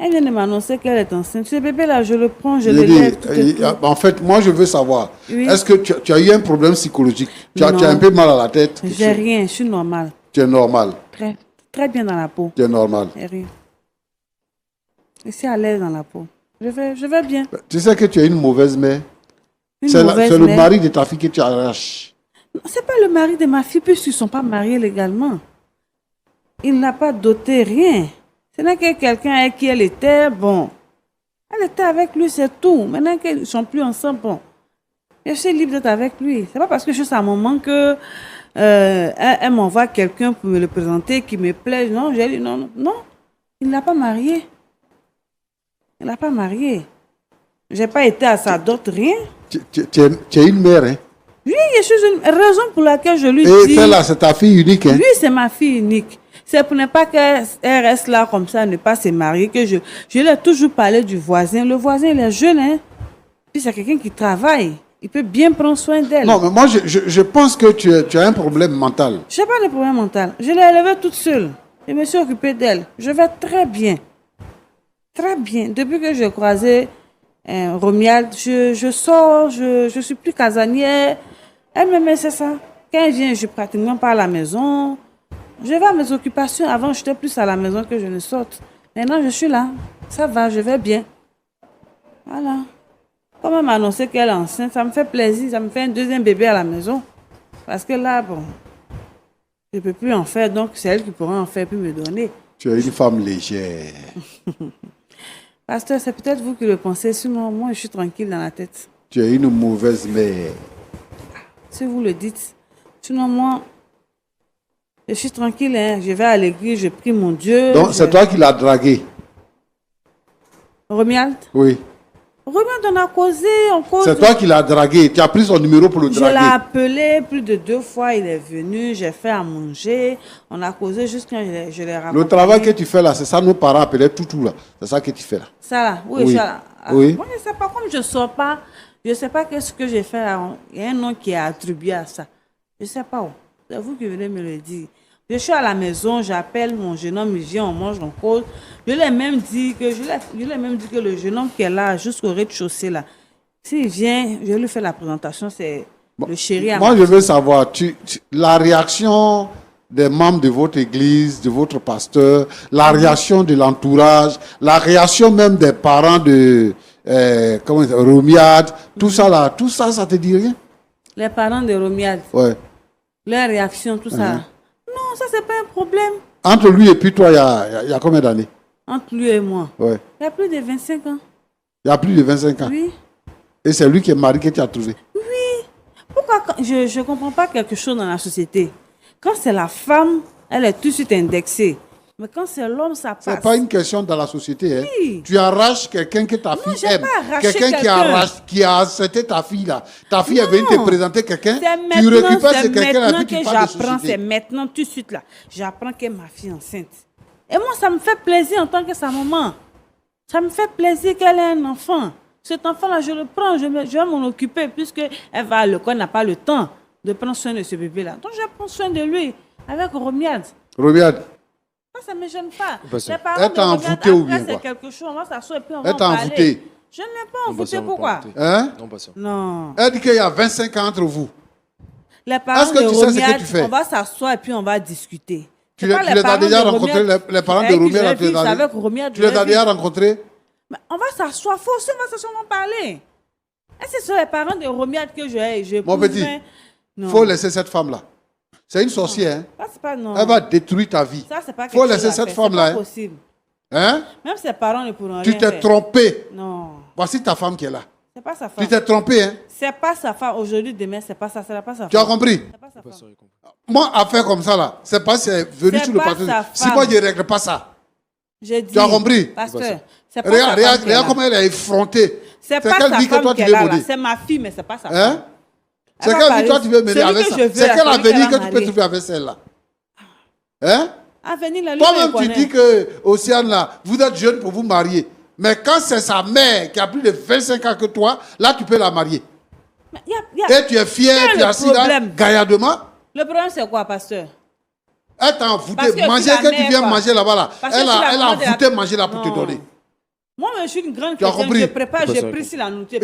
Elle vient de m'annoncer qu'elle est enceinte. Ce bébé-là, je le prends, je le lève. tout et tout. En fait, moi, je veux savoir, Oui. est-ce que tu as eu un problème psychologique? Tu as Non. un peu mal à la tête? J'ai rien, je suis normale. Tu es normal. Très, très bien dans la peau. Tu es normal. J'ai rien. Je suis à l'aise dans la peau. Je vais bien. Tu sais que tu es une mauvaise mère. Une C'est mauvaise le mère. mari de ta fille que tu arraches. Non, c'est pas le mari de ma fille, puisqu'ils ne sont pas mariés légalement. Il n'a pas doté rien. Ce n'est que quelqu'un avec qui elle était, bon. Elle était avec lui, c'est tout. Maintenant qu'ils ne sont plus ensemble, bon. Je suis libre d'être avec lui. C'est pas parce que je suis sa maman que elle m'envoie quelqu'un pour me le présenter qui me plaît. Non, j'ai dit non, non, non. Il ne l'a pas marié. Il ne l'a pas marié. Je n'ai pas été à sa dot, rien. Tu es une mère, hein? Oui, je suis une raison pour laquelle je lui Et dis. celle-là, c'est ta fille unique, hein? Oui, c'est ma fille unique. C'est pour ne pas qu'elle reste là comme ça, ne pas se marier, que je lui ai toujours parlé du voisin. Le voisin, il est jeune, hein. Puis c'est quelqu'un qui travaille. Il peut bien prendre soin d'elle. Non, mais moi, je pense que tu as un problème mental. Je n'ai pas de problème mental. Je l'ai élevée toute seule. Je me suis occupée d'elle. Je vais très bien. Très bien. Depuis que j'ai croisé Romuald, je sors, je suis plus casanière. Elle me met, c'est ça. Quand elle vient, je suis pratiquement pas à la maison. Je vais à mes occupations. Avant, j'étais plus à la maison que je ne sorte. Maintenant, je suis là. Ça va, je vais bien. Voilà. Comme elle m'a annoncé qu'elle est enceinte, ça me fait plaisir. Ça me fait un deuxième bébé à la maison. Parce que là, bon, je ne peux plus en faire. Donc, c'est elle qui pourra en faire puis me donner. Tu es une femme légère. Pasteur, c'est peut-être vous qui le pensez. Sinon, moi, je suis tranquille dans la tête. Tu es une mauvaise mère. Si vous le dites. Sinon, moi, je suis tranquille. Hein. Je vais à l'église, je prie mon Dieu. Donc, c'est toi qui l'as dragué. Romuald? Oui. Romuald, on a causé, on cause. C'est toi qui l'as dragué. Tu as pris son numéro pour le Je l'ai draguer. appelé plus de 2 fois, il est venu, j'ai fait à manger. On a causé juste quand je l'ai raccompagné. Le travail que tu fais là, c'est ça nos parents appelaient toutou là. C'est ça que tu fais là. Ça là, oui. Oui. Ça, Oui. Moi, je ne sais pas, comme je ne sors pas, je ne sais pas qu'est-ce que j'ai fait là. Il y a un nom qui est attribué à ça. Je ne sais pas où. C'est vous qui venez me le dire. Je suis à la maison, j'appelle mon jeune homme, il vient, on mange, on cause. Je lui ai même dit que le jeune homme qui est là, jusqu'au rez-de-chaussée là, s'il vient, je lui fais la présentation, c'est le chéri à Moi, ma je veux savoir, la réaction des membres de votre église, de votre pasteur, la réaction de l'entourage, la réaction même des parents de Romuald, tout ça là, tout ça, ça te dit rien? Les parents de Romuald, Ouais. leur réaction, tout ça. Non, ça, c'est pas un problème. Entre lui et puis toi, il y a combien d'années? Entre lui et moi. Ouais. Il y a plus de 25 ans. Il y a plus de 25 ans. Oui. Et c'est lui qui est marié que tu as trouvé. Pourquoi je ne comprends pas quelque chose dans la société. Quand c'est la femme, elle est tout de suite indexée. Mais quand c'est l'homme, ça passe. C'est pas une question dans la société. Hein. Oui. Tu arraches quelqu'un que ta fille j'ai aime. pas arraché Quelqu'un qui a accepté ta fille là. Ta fille est venue te présenter quelqu'un. C'est Tu maintenant, récupères ce c'est quelqu'un là maintenant puis tu que parles de j'apprends, c'est société. maintenant tout de suite là. J'apprends que ma fille est enceinte. Et moi, ça me fait plaisir en tant que sa maman. Ça me fait plaisir qu'elle ait un enfant. Cet enfant-là, je le prends, je vais m'en occuper puisque elle va à l'école, n'a pas le temps de prendre soin de ce bébé-là. Donc, je prends soin de lui avec Romuald. Romuald, Ça ne me gêne pas. Pasteur. Les parents Elle de t'a Romuald, envoûté ou après, bien c'est quoi? quelque chose, on va s'asseoir et puis on va elle en t'a parler. envoûté. Je ne l'ai pas Non, envoûté, pasteur, pourquoi? pas envoûté. Hein? Non, pasteur. Non. Elle dit qu'il y a 25 ans entre vous. Les parents Est-ce que de tu sais ce que Romuald, tu fais? on va s'asseoir et puis on va discuter. Tu C'est pas les as parents déjà de rencontrés, Romuald les parents de avec qui je Romuald, vais vivre, c'est avec Romuald, tu je les vais as déjà vivre. rencontrés? Mais on va s'asseoir, faut aussi, on va s'asseoir, on va parler. Est-ce que ce sont les parents de Romuald que je Mon petit, il faut laisser cette femme-là. C'est une sorcière. Hein? Ça, c'est pas, non. Elle va détruire ta vie. Ça, c'est pas Faut quelque laisser chose à cette faire, femme-là. c'est pas Hein? possible. Hein? Même ses parents ne pourront Tu rien t'es faire. trompé. Non, Voici ta femme qui est là. c'est pas sa femme. Tu t'es trompé. Hein? C'est pas sa femme. Aujourd'hui, demain, c'est pas ça. C'est pas sa femme. Tu as compris? C'est pas sa femme. Pasteur, il comprend. Moi, à faire comme ça, là, c'est pas si c'est venu C'est sur le pas plateau. sa Si femme. moi, je ne règle pas ça. J'ai dit. Tu as compris? Pasteur, c'est pas Regarde, sa regarde, femme qui est regarde là. comment elle est effrontée. C'est pas quelle sa vie que femme toi qui tu est veux là, là. mener? C'est ma fille, mais c'est pas sa femme. Hein? C'est Elle va quelle parler. vie toi tu veux mener Celui avec que ça? je veux, C'est là, quel celui qu'elle avenir a que tu peux marié. trouver avec celle-là? Hein? Avenir, là, lui, Toi-même, il tu connaît. dis que, Océane, là, vous êtes jeune pour vous marier. Mais quand c'est sa mère qui a plus de 25 ans que toi, là, tu peux la marier. Mais y a- Et tu es fier, Quel tu est es le assis là, problème? gaillardement. Le problème, c'est quoi, pasteur? Elle t'a envoûté. Parce que Manger, si la que tu mère, viens quoi. manger là-bas, là. Parce que Elle si la a maman de la- envoûté manger là pour te Non. donner. Moi, je suis une grande Tu as chrétienne. compris? Je prépare, Pas je ça, prie sur la nourriture.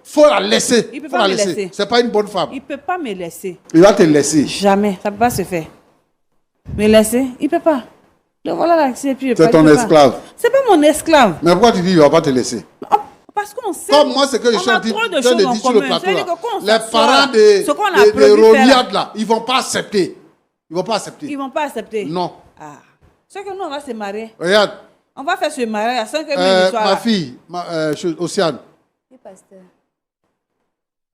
Faut la laisser. Il peut Faut pas la me laisser. laisser. C'est pas une bonne femme. Il ne peut pas me laisser. Il va te laisser. Jamais. Ça ne peut pas se faire. Me laisser, il ne peut pas. Le voilà là, et puis C'est ton esclave. C'est pas mon esclave. Mais pourquoi tu dis qu'il ne va pas te laisser? Oh, parce qu'on sait. Comme moi, c'est que je on suis a en train trop de de choses en dire sur le commun. plateau. C'est-à-dire Là. que quand on Les s'assoit, parents ce qu'on a de prévu faire, là, Romuald, là, ils ne vont pas accepter. Ils ne vont pas accepter. ils ne vont pas accepter. Non. Ah. C'est que nous, on va se marier. Regarde, On va faire ce mariage à 5 heures du soir. ma fille, Océane, Oui, pasteur.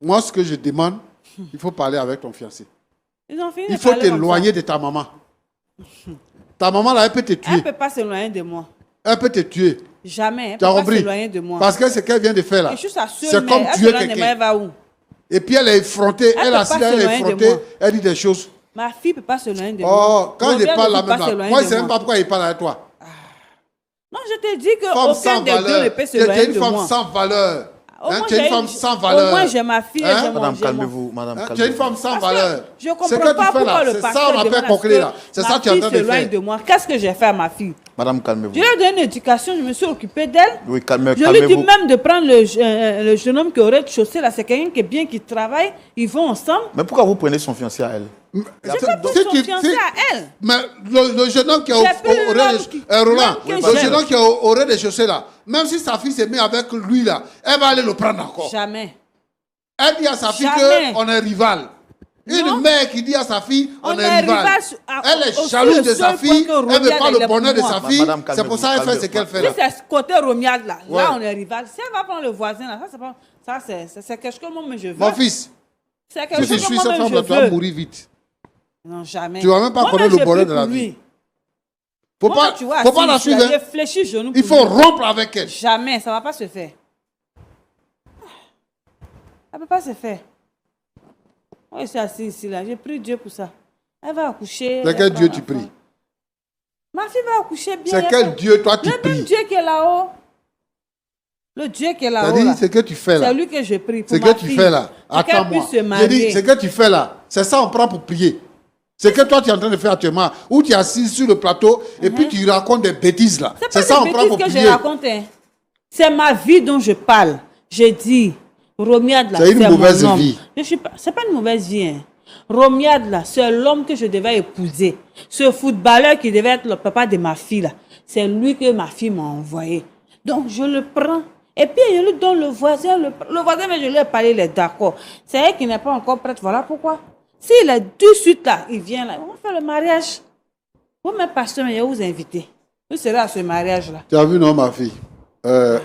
moi, ce que je demande, il faut parler avec ton fiancé. Ils ont fini Il de faut parler comme t'éloigner ça. de ta maman. Ta maman, là, elle peut te Elle tuer. ne peut pas s'éloigner de moi. Elle peut te tuer. Jamais. Elle ne Tu as peut pas compris? s'éloigner de moi. Parce que c'est ce qu'elle vient de faire, là. Et je suis sa seule C'est mère. comme Elle tuer s'éloigne de moi, quelqu'un. elle va où? Et puis elle est effrontée. Elle Elle peut assise, pas elle est s'éloigner de effrontée. moi. Elle dit des choses. Ma fille ne peut pas s'éloigner de moi. Oh, quand je Robert parle ne là peut pas même là, s'éloigner moi, je de ne sais même pas pourquoi il parle avec toi. Non, je te dis que Femme aucun sans des deux ne valeur. peut Tu s'éloigner es une de femme moi. sans valeur. Au moins, Tu es une j'ai femme sans valeur. Au moins, j'ai ma fille et Hein? j'ai mon Madame, j'ai mon- calmez-vous. Madame, Hein? Tu es calmez-vous. une femme sans Parce que valeur. je ne comprends Ce que pas tu fais pourquoi là, le c'est pasteur ça on demande appelle à ce conclé que là. C'est ma ça que tu es en fille train de s'éloigne faire. de moi. Qu'est-ce que j'ai fait à ma fille? Madame, calmez-vous. Je lui ai donné une éducation, je me suis occupée d'elle. Oui, Je lui dis calmez-vous. même de prendre le jeune homme qui est au rez-de-chaussée, là, c'est quelqu'un qui est bien, qui travaille, ils vont ensemble. Mais pourquoi vous prenez son fiancé à elle? J'ai pas pris son fiancé à elle. Mais le jeune homme qui est J'ai pris au l'homme qui- Roland, l'homme que le j'aime. jeune homme qui est au rez-de-chaussée là, même si sa fille s'est mise avec lui là, elle va aller le prendre encore. Jamais. Elle dit à sa fille Jamais. qu'on est rival. Non. Une mère qui dit à sa fille On est est rival. rival Elle est aussi jalouse le de sa seul fille, point que elle ne veut Rodial, pas il le est bonheur de pour sa moi. fille. Madame, C'est pour ça qu'elle fait ce qu'elle fait Si là. c'est ce côté Romiade là, Ouais. là on est rival. Si elle va prendre le voisin là, ça c'est pas, ça c'est quelque chose que moi je veux. Mon fils, C'est si quelque je chose que suis moi cette je femme-là, tu vas veux. mourir vite. Non jamais. Tu vas même pas Moi, connaître je le bonheur prie de la pour vie. lui. Faut Moi, pas, tu vois, faut pas si la je suis suivre. allée hein. fléchir genou Il pour faut lui. rompre avec elle. Jamais, ça va pas se faire. Ça peut pas se faire. Moi je suis assis ici là, j'ai prié Dieu pour ça. Elle va accoucher. C'est elle quel prend Dieu l'enfant. tu pries? Ma fille va accoucher bien. C'est elle quel va- Dieu toi tu Le même pries? Dieu qui est là-haut. Le Dieu qui est là-haut. C'est-à-dire, là. ce que tu fais là. C'est lui que je prie. Pour Ce ma que tu fille, fais là. pour qu'elle Attends-moi. puisse se J'ai marier. dit, ce que tu fais là, c'est ça on prend pour prier. C'est que toi tu es en train de faire actuellement, où tu es assis sur le plateau et puis tu racontes des bêtises là. C'est C'est pas ça on des prend bêtises pour que prier. je raconte. Hein. C'est ma vie dont je parle. Je dis, Romiade là, C'est une mauvaise mon homme. vie. Je suis pas, c'est pas une mauvaise vie. Hein. Romiade là, c'est l'homme que je devais épouser. Ce footballeur qui devait être le papa de ma fille là, c'est lui que ma fille m'a envoyé. Donc je le prends. Et puis je lui donne le voisin. Le voisin, mais je lui ai parlé, il est d'accord. C'est elle qui n'est pas encore prête. Voilà pourquoi. S'il est tout de suite là, il vient là, on va faire le mariage. Vous, mes pasteurs, je vais vous inviter. Vous serez à ce mariage là. Tu as vu non ma fille?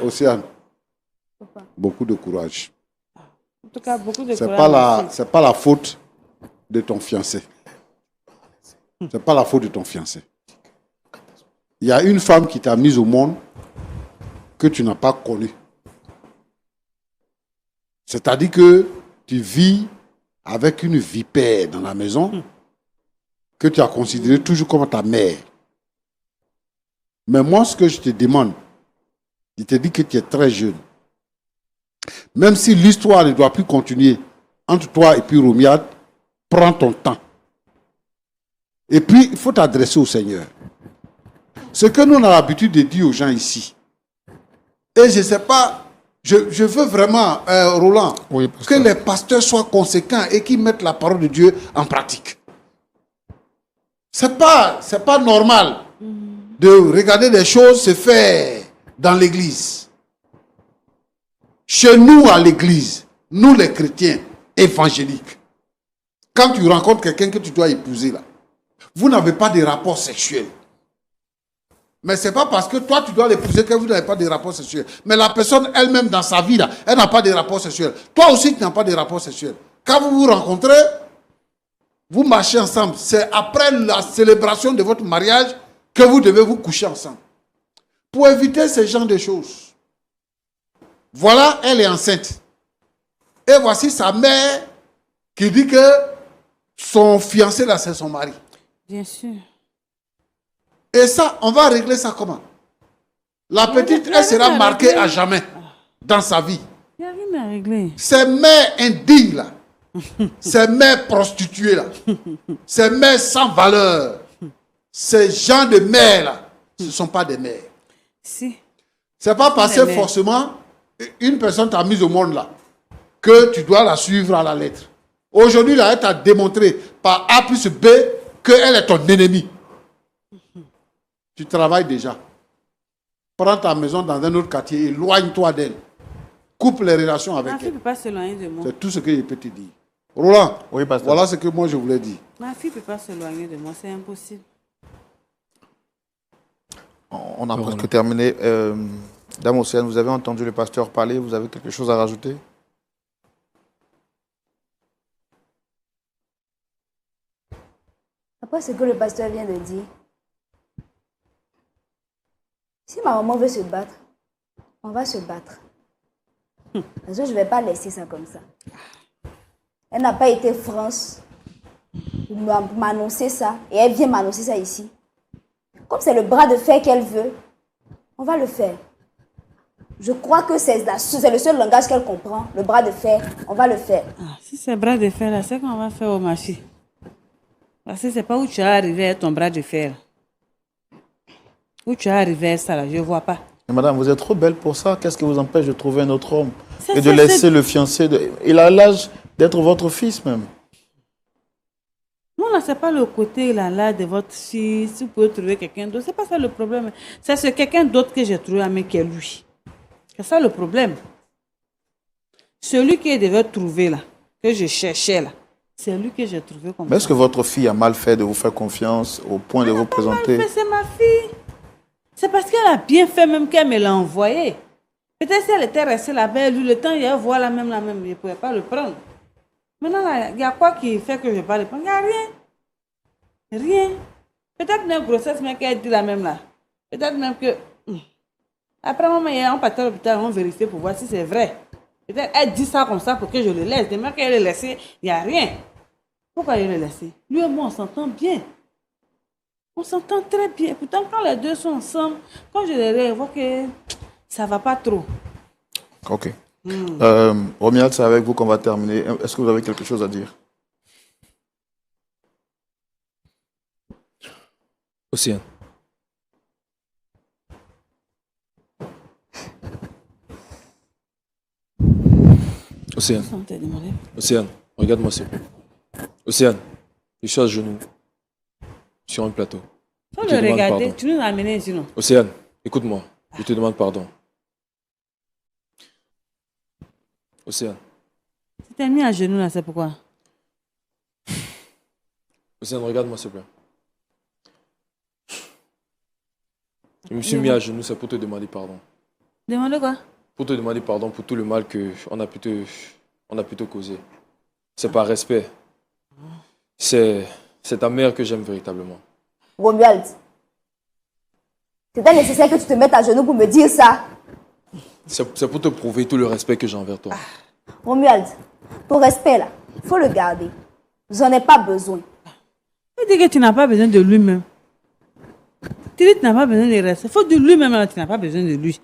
Océane. Beaucoup de courage. En tout cas, beaucoup de C'est courage. pas merci. c'est pas la faute de ton fiancé. C'est pas la faute de ton fiancé. Il y a une femme qui t'a mise au monde que tu n'as pas connue. C'est-à-dire que tu vis avec une vipère dans la maison que tu as considérée toujours comme ta mère. Mais moi, ce que je te demande, je te dis que tu es très jeune. Même si l'histoire ne doit plus continuer entre toi et puis Romiade, prends ton temps. Et puis, il faut t'adresser au Seigneur. Ce que nous on a l'habitude de dire aux gens ici, et je ne sais pas, je veux vraiment, Roland, Oui, que pasteur. les pasteurs soient conséquents et qu'ils mettent la parole de Dieu en pratique. C'est pas normal de regarder des choses se faire dans l'église. Chez nous, à l'église, nous les chrétiens évangéliques, quand tu rencontres quelqu'un que tu dois épouser là, vous n'avez pas de rapport sexuel. Mais ce n'est pas parce que toi tu dois l'épouser que vous n'avez pas de rapport sexuel. Mais la personne elle-même dans sa vie là, elle n'a pas de rapport sexuel. Toi aussi tu n'as pas de rapport sexuel. Quand vous vous rencontrez, vous marchez ensemble. C'est après la célébration de votre mariage que vous devez vous coucher ensemble. Pour éviter ce genre de choses. Voilà, elle est enceinte. Et voici sa mère qui dit que son fiancé là, c'est son mari. Bien sûr. Et ça, on va régler ça comment? La petite, il y a elle sera rien à marquée régler. à jamais dans sa vie. Il n'y a rien à régler. Ces mères indignes là, ces mères prostituées là, ces mères sans valeur, ces gens de mères là, ce ne sont pas des mères. Si. C'est pas parce Des que mères. forcément une personne t'a mise au monde là que tu dois la suivre à la lettre. Aujourd'hui, là, elle t'a démontré par A plus B qu'elle est ton ennemi. Tu travailles déjà. Prends ta maison dans un autre quartier, éloigne-toi d'elle. Coupe les relations avec Ma fille ne elle. peut pas s'éloigner de moi. C'est tout ce que je peux te dire. Roland, Oui, pasteur. voilà ce que moi je voulais dire. Ma fille ne peut pas s'éloigner de moi, c'est impossible. On a presque terminé. Dame Océane, vous avez entendu le pasteur parler, vous avez quelque chose à rajouter? Après ce que le pasteur vient de dire, si ma maman veut se battre, on va se battre. Parce que je ne vais pas laisser ça comme ça. Elle n'a pas été France pour m'annoncer ça. Et elle vient m'annoncer ça ici. Comme c'est le bras de fer qu'elle veut, on va le faire. Je crois que c'est le seul langage qu'elle comprend. Le bras de fer, on va le faire. Ah, si c'est bras de fer là, c'est qu'on va faire au marché. Parce que c'est pas où tu es arrivé avec ton bras de fer. Où tu es arrivé à ça là, je ne vois pas. Mais madame, vous êtes trop belle pour ça. Qu'est-ce qui vous empêche de trouver un autre homme C'est et de ça, laisser le fiancé Il a l'âge d'être votre fils même. Non, là, ce n'est pas le côté là de votre fille. Si vous pouvez trouver quelqu'un d'autre, ce n'est pas ça le problème. C'est quelqu'un d'autre que j'ai trouvé, mais qui est lui. C'est ça le problème. Celui que je devais trouver là, que je cherchais là, c'est lui que j'ai trouvé comme Mais est-ce ça. que votre fille a mal fait de vous faire confiance au point de vous présenter? Mais c'est ma fille. C'est parce qu'elle a bien fait même qu'elle me l'a envoyé. Peut-être si elle était restée là-bas, lui, le temps, il y a voir la même, je ne pouvais pas le prendre. Maintenant, il y a quoi qui fait que je ne vais pas le prendre? Il n'y a rien. Rien. Peut-être une grossesse, mais qu'elle dit la même là. Peut-être même que... Après, maman, on partait à l'hôpital, on vérifie pour voir si c'est vrai. Peut-être elle dit ça comme ça pour que je le laisse. Demain qu'elle le laisse, il n'y a rien. Pourquoi il le laisse? Lui et moi, on s'entend bien. On s'entend très bien. Pourtant, quand les deux sont ensemble, quand je les revois que ça ne va pas trop. Ok. Romuald, c'est avec vous qu'on va terminer. Est-ce que vous avez quelque chose à dire? Océane. Océane. On t'a demandé. Océane, regarde-moi s'il te plaît. Océane, je suis à genoux sur un plateau. Faut Je te le demande regarder. pardon. Tu nous as amené ici, non? Océane, écoute-moi. Je te demande pardon. Océane. Tu t'es mis à genoux là, c'est pourquoi? Océane, regarde-moi s'il te plaît. Je me suis mis à genoux, c'est pour te demander pardon. Demandez quoi? Pour te demander pardon pour tout le mal qu'on a pu te causer. C'est par respect. C'est ta mère que j'aime véritablement. Romuald, c'était nécessaire que tu te mettes à genoux pour me dire ça. C'est pour te prouver tout le respect que j'ai envers toi. Romuald, ton respect là, il faut le garder. J'en ai pas besoin. Tu dis que tu n'as pas besoin de lui-même. Tu dis que tu n'as pas besoin de rester. Il faut de lui-même, là, tu n'as pas besoin de lui.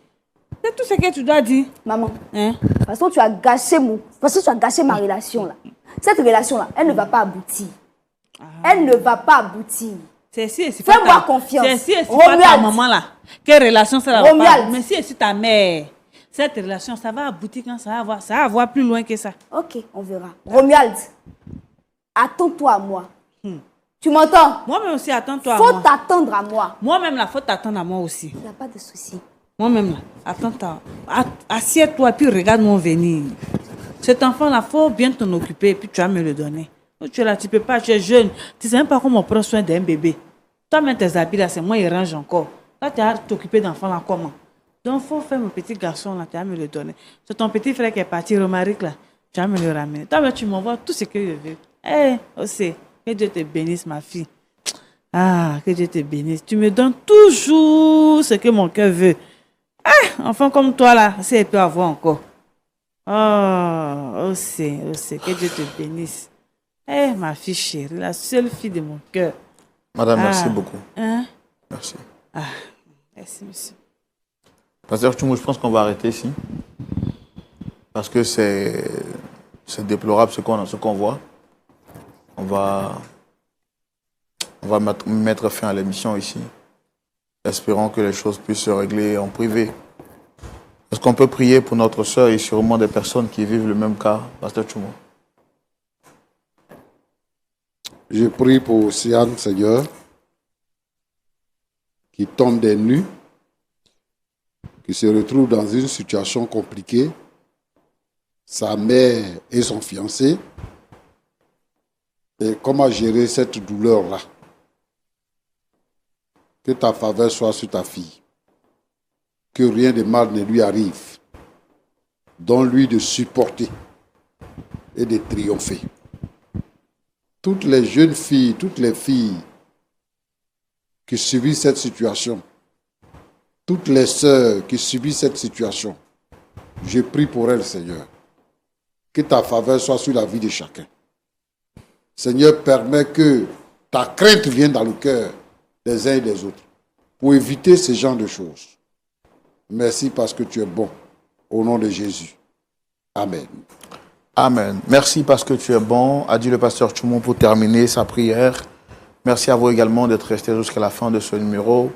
C'est tout ce que tu dois dire. Maman, Hein? de toute façon, tu as gâché ma relation là. Cette relation là, elle ne va pas aboutir. Elle ne va pas aboutir. C'est si, c'est Fais-moi pas ta- confiance. C'est si, c'est pas Romuald. ta maman là. Quelle relation ça va Romuald. pas? Mais si c'est ta mère, cette relation, ça va aboutir quand ça va voir plus loin que ça. Ok, on verra. Romuald, attends-toi à moi. Tu m'entends? Moi-même aussi, attends-toi à Faut moi. t'attendre à moi. Moi-même là, faut t'attendre à moi aussi. Il n'y a pas de souci. Moi-même là, attends-toi. Assieds-toi puis regarde-moi venir. Cet enfant-là, faut bien t'en occuper et puis tu vas me le donner. Tu es là, tu peux pas, tu es jeune. Tu sais même pas comment on prend soin d'un bébé. Toi-même, tes habits là, c'est moi, il range encore. Là, tu vas t'occuper d'enfant là comment? Donc, il faut faire mon petit garçon là, tu vas me le donner. C'est ton petit frère qui est parti, Romaric là, tu vas me le ramener. Toi-même, tu m'envoies tout ce que je veux. Eh, aussi, que Dieu te bénisse, ma fille. Ah, que Dieu te bénisse. Tu me donnes toujours ce que mon cœur veut. Ah, enfant comme toi là, si elle peut avoir encore. Oh, aussi, que Dieu te bénisse. Eh, ma fille chérie, la seule fille de mon cœur. Madame, Ah. merci beaucoup. Hein? Merci. Merci, monsieur. Pasteur Tchoumou, je pense qu'on va arrêter ici. Parce que c'est déplorable ce qu'on voit. On va mettre fin à l'émission ici. Espérons que les choses puissent se régler en privé. Est-ce qu'on peut prier pour notre sœur et sûrement des personnes qui vivent le même cas, Pasteur Tchoumou? Je prie pour Océane, Seigneur, qui tombe des nues, qui se retrouve dans une situation compliquée, sa mère et son fiancé, et comment gérer cette douleur-là. Que ta faveur soit sur ta fille, que rien de mal ne lui arrive, donne-lui de supporter et de triompher. Toutes les jeunes filles, toutes les filles qui subissent cette situation, toutes les sœurs qui subissent cette situation, je prie pour elles, Seigneur, que ta faveur soit sur la vie de chacun. Seigneur, permets que ta crainte vienne dans le cœur des uns et des autres pour éviter ce genre de choses. Merci parce que tu es bon. Au nom de Jésus. Amen. Amen. Merci parce que tu es bon, a dit le pasteur Tchoumou pour terminer sa prière. Merci à vous également d'être restés jusqu'à la fin de ce numéro.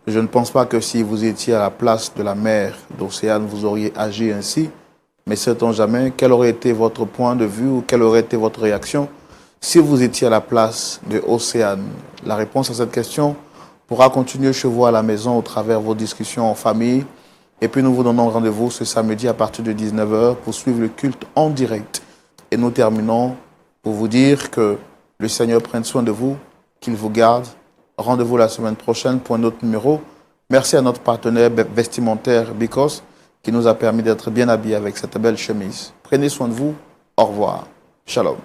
Je ne pense pas que si vous étiez à la place de la mère d'Océane, vous auriez agi ainsi. Mais sait-on jamais quel aurait été votre point de vue ou quelle aurait été votre réaction si vous étiez à la place de Océane? La réponse à cette question pourra continuer chez vous à la maison au travers de vos discussions en famille. Et puis nous vous donnons rendez-vous ce samedi à partir de 19h pour suivre le culte en direct. Et nous terminons pour vous dire que le Seigneur prenne soin de vous, qu'il vous garde. Rendez-vous la semaine prochaine pour un autre numéro. Merci à notre partenaire vestimentaire Bicos qui nous a permis d'être bien habillés avec cette belle chemise. Prenez soin de vous. Au revoir. Shalom.